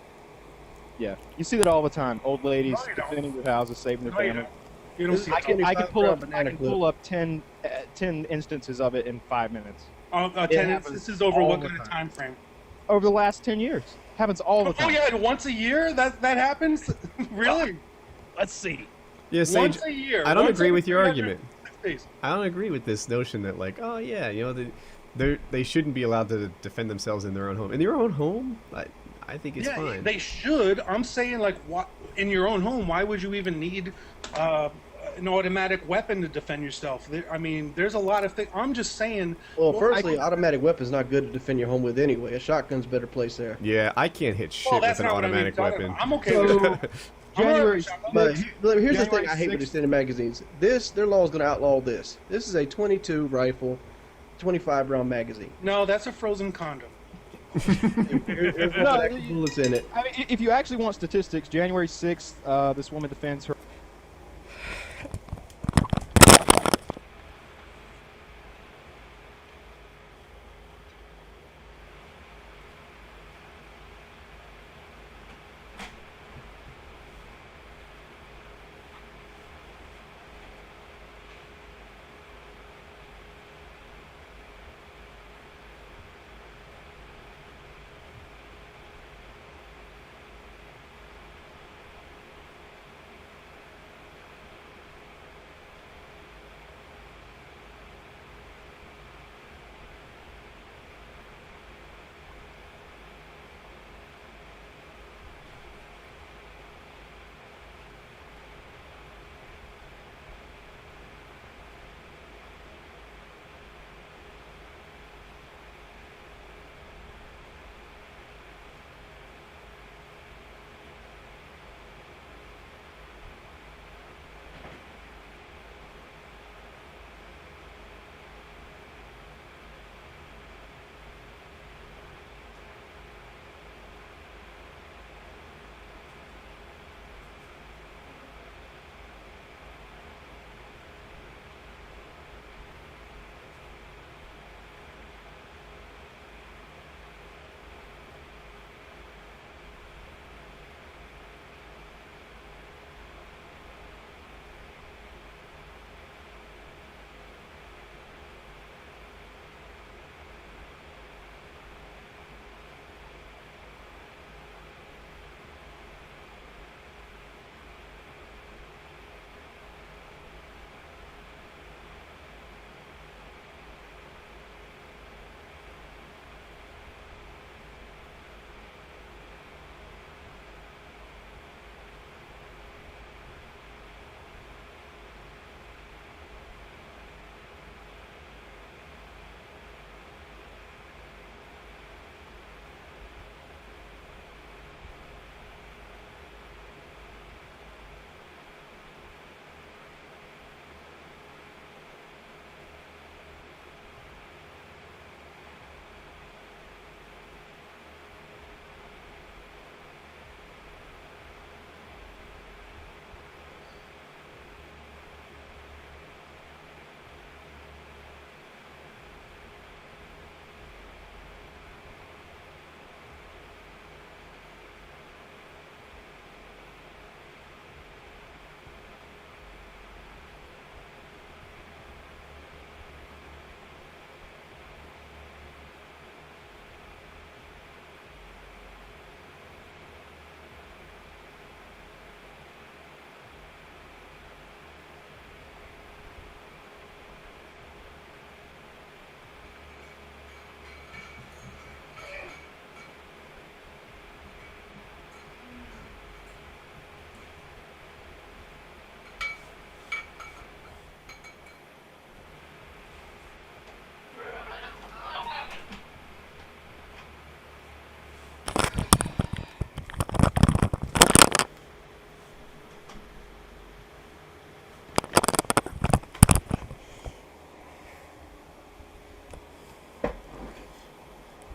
Yeah, you see that all the time. Old ladies No, you don't. defending their houses, saving their No, you family. don't. You don't see I can pull up banana clip. 10 instances of it in 5 minutes. attendance. happens This is over all what the kind of time. time frame? Over the last 10 years. Happens all the Oh time. yeah, and once a year that happens. Really? Let's see. Yeah, Sage, Once a year. I don't Once agree every with your 306 argument. days. I don't agree with this notion that like, oh yeah, you know, they shouldn't be allowed to defend themselves in their own home. In your own home, I think it's Yeah, fine. they should. I'm saying like, what in your own home? Why would you even need an automatic weapon to defend yourself? I mean, there's a lot of things. I'm just saying. Well, firstly, automatic weapon's not good to defend your home with anyway. A shotgun's a better place there. Yeah, I can't hit shit Well, with that's an not what I'm even automatic talking weapon. about. I'm okay with it. January But here's the January thing I hate with 6th. extended magazines. Their law is going to outlaw this. This is a 22 rifle, 25 round magazine. No, that's a frozen condom. There's No, extra bullets in it. I mean, if you actually want statistics, January 6th, this woman defends her.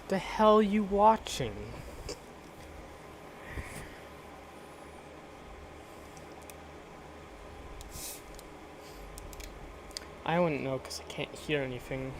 The hell you watching? I wouldn't know because I can't hear anything.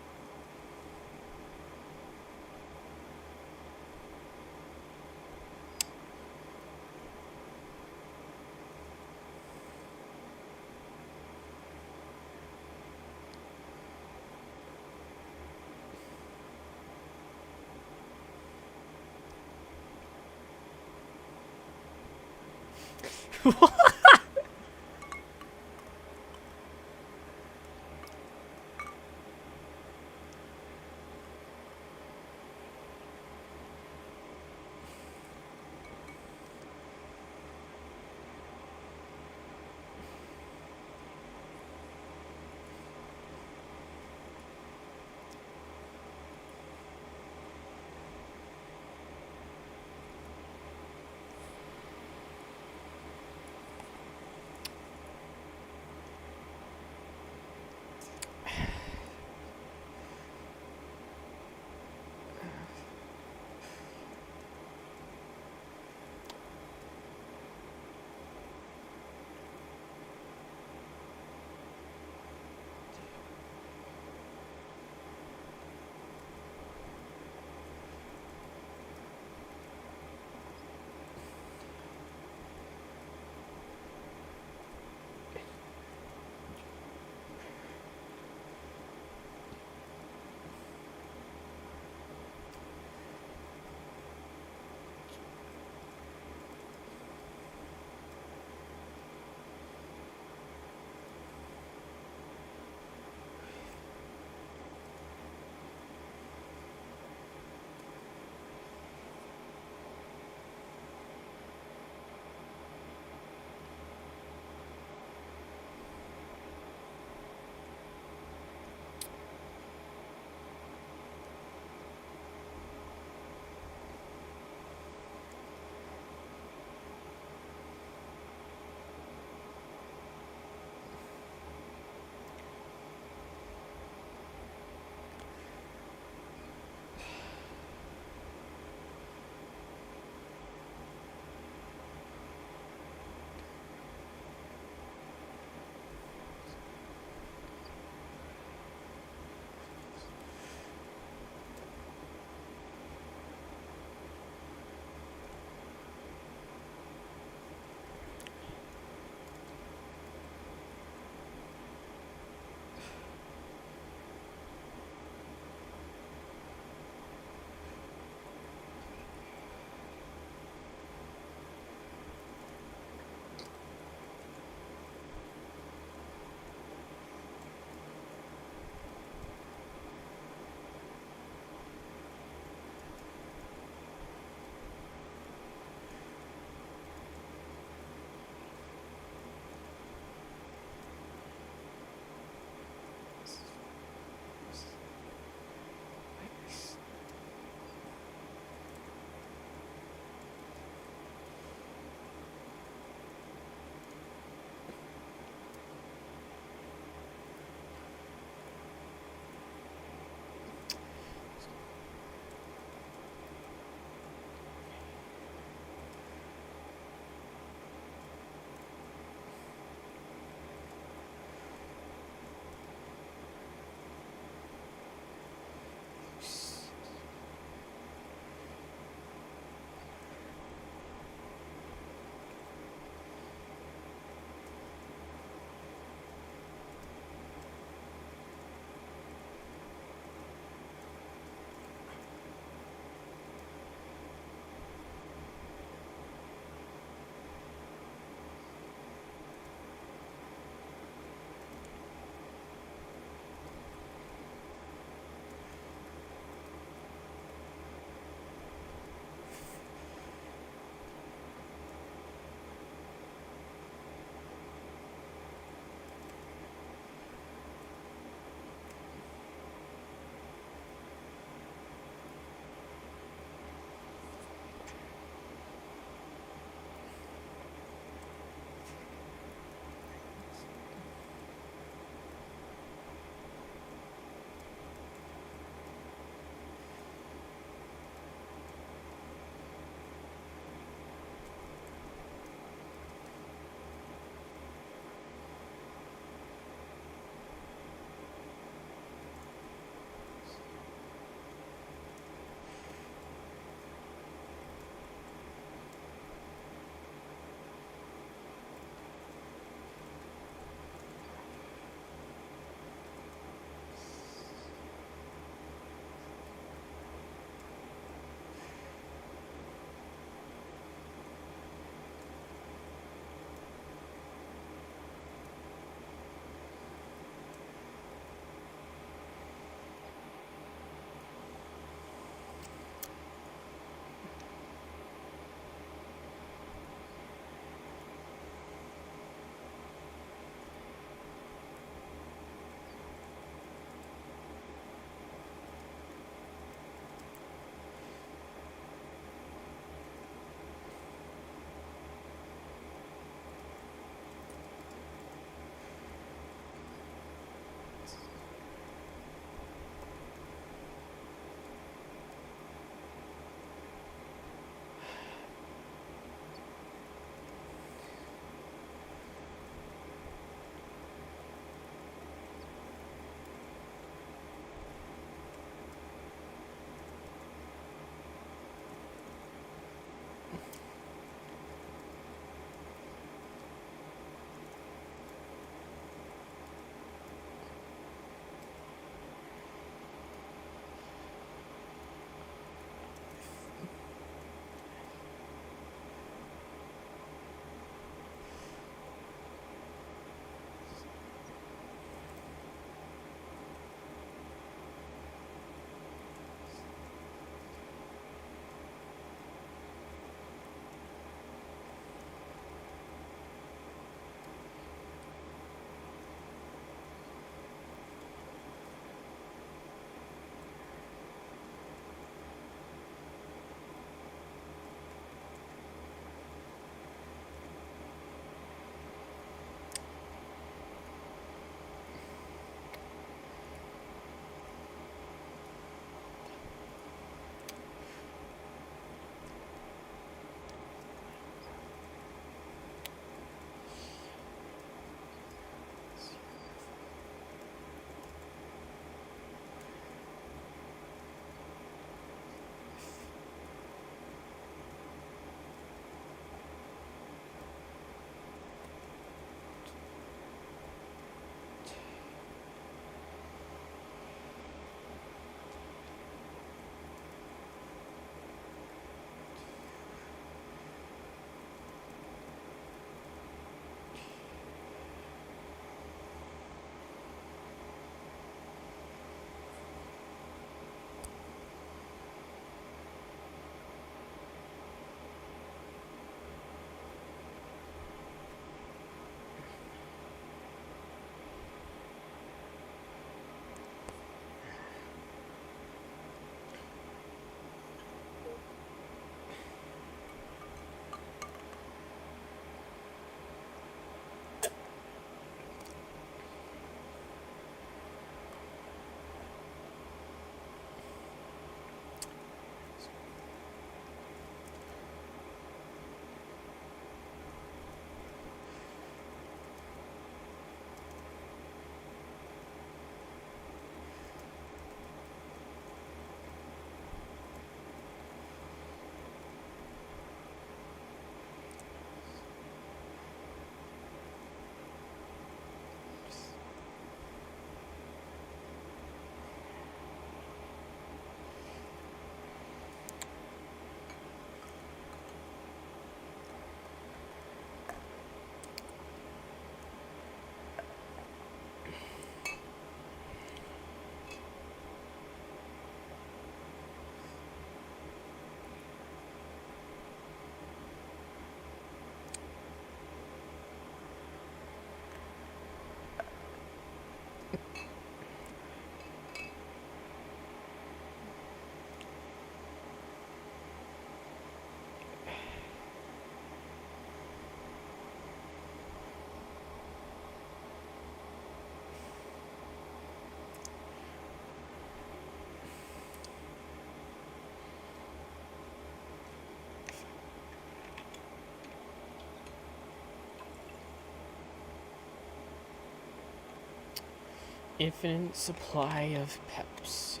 Infinite supply of Pepsi.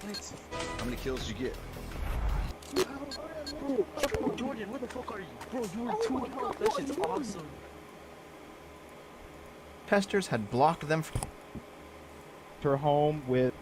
How many kills did you get? Bro, Jordan, where the fuck are you? Bro, you were 2 health. That shit's awesome. Pesters had blocked them from Her home with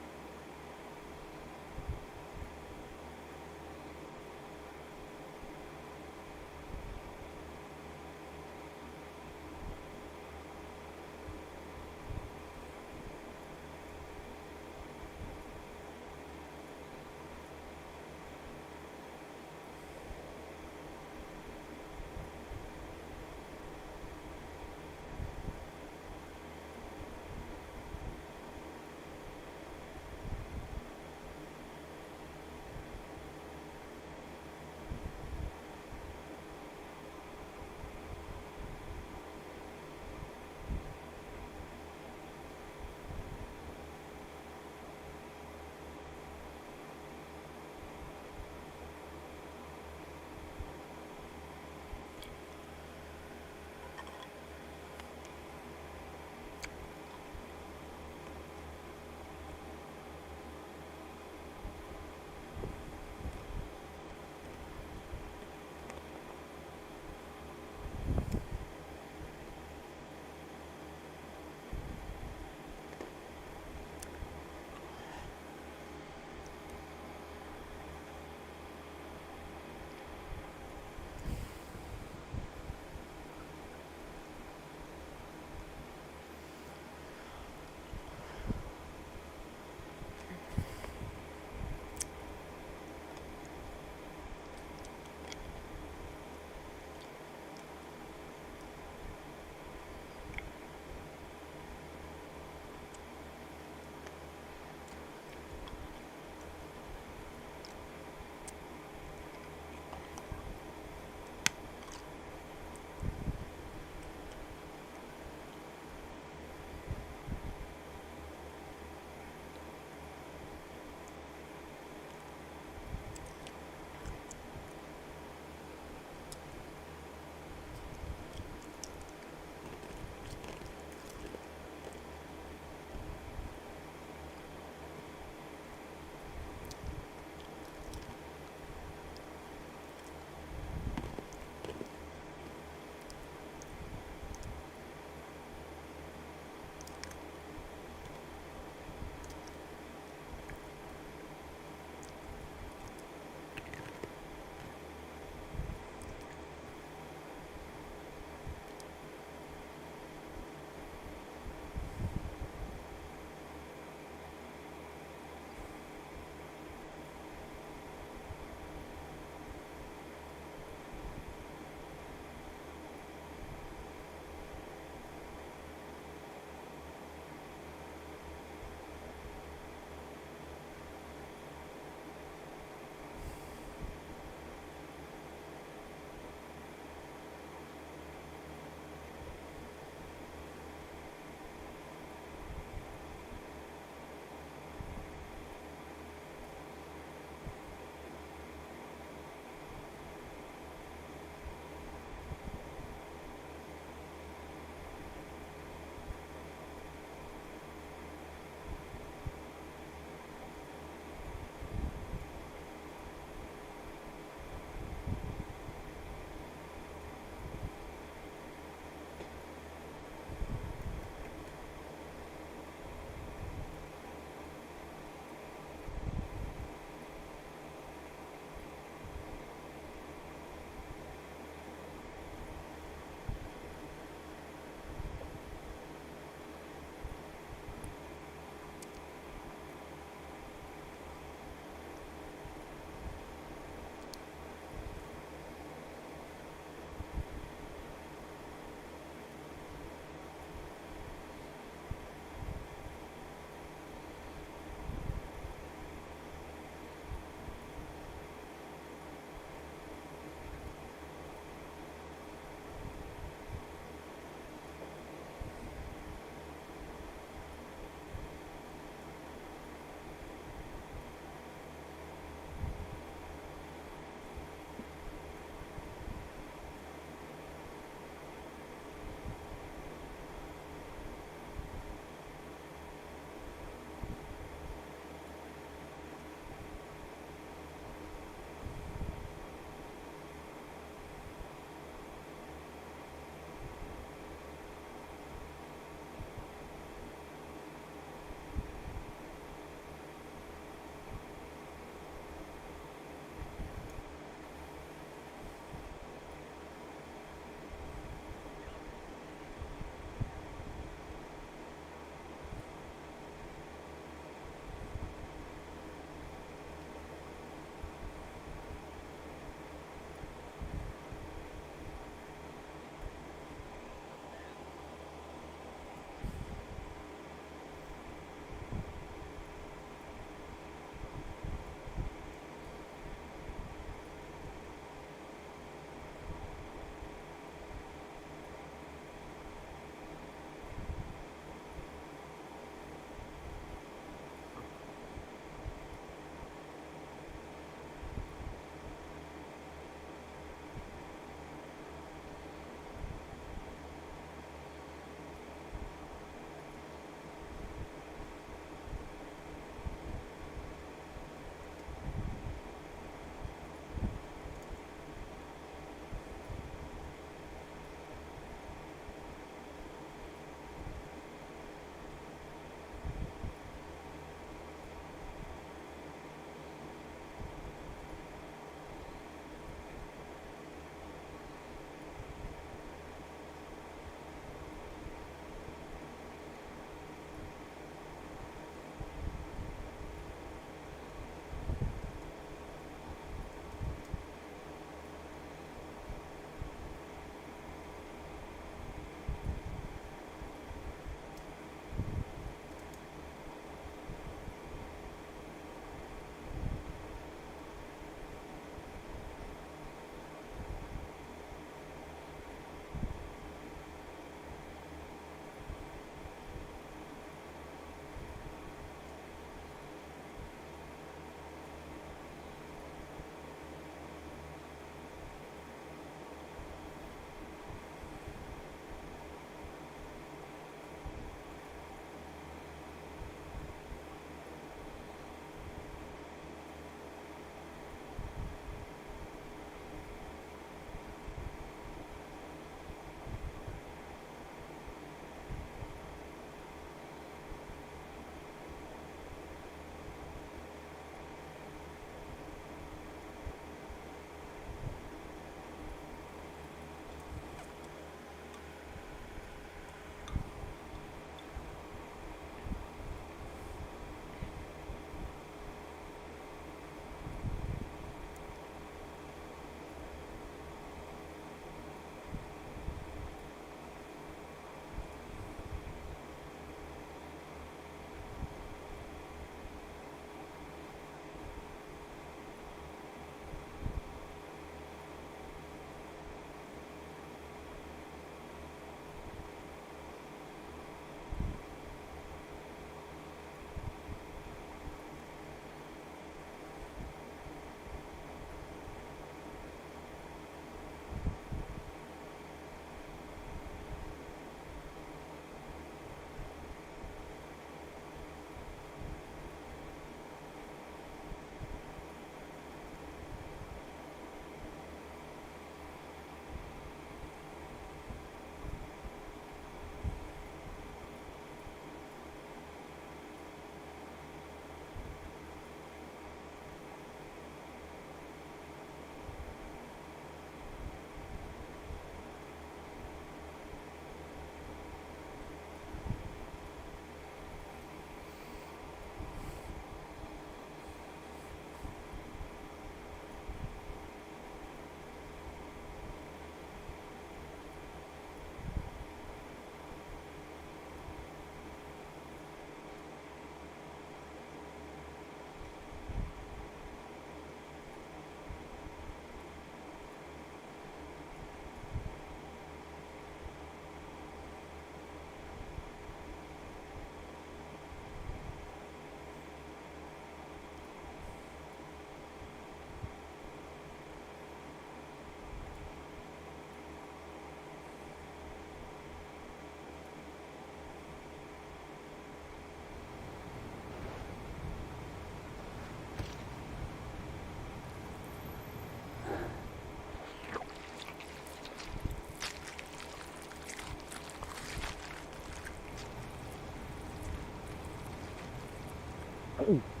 Ooh.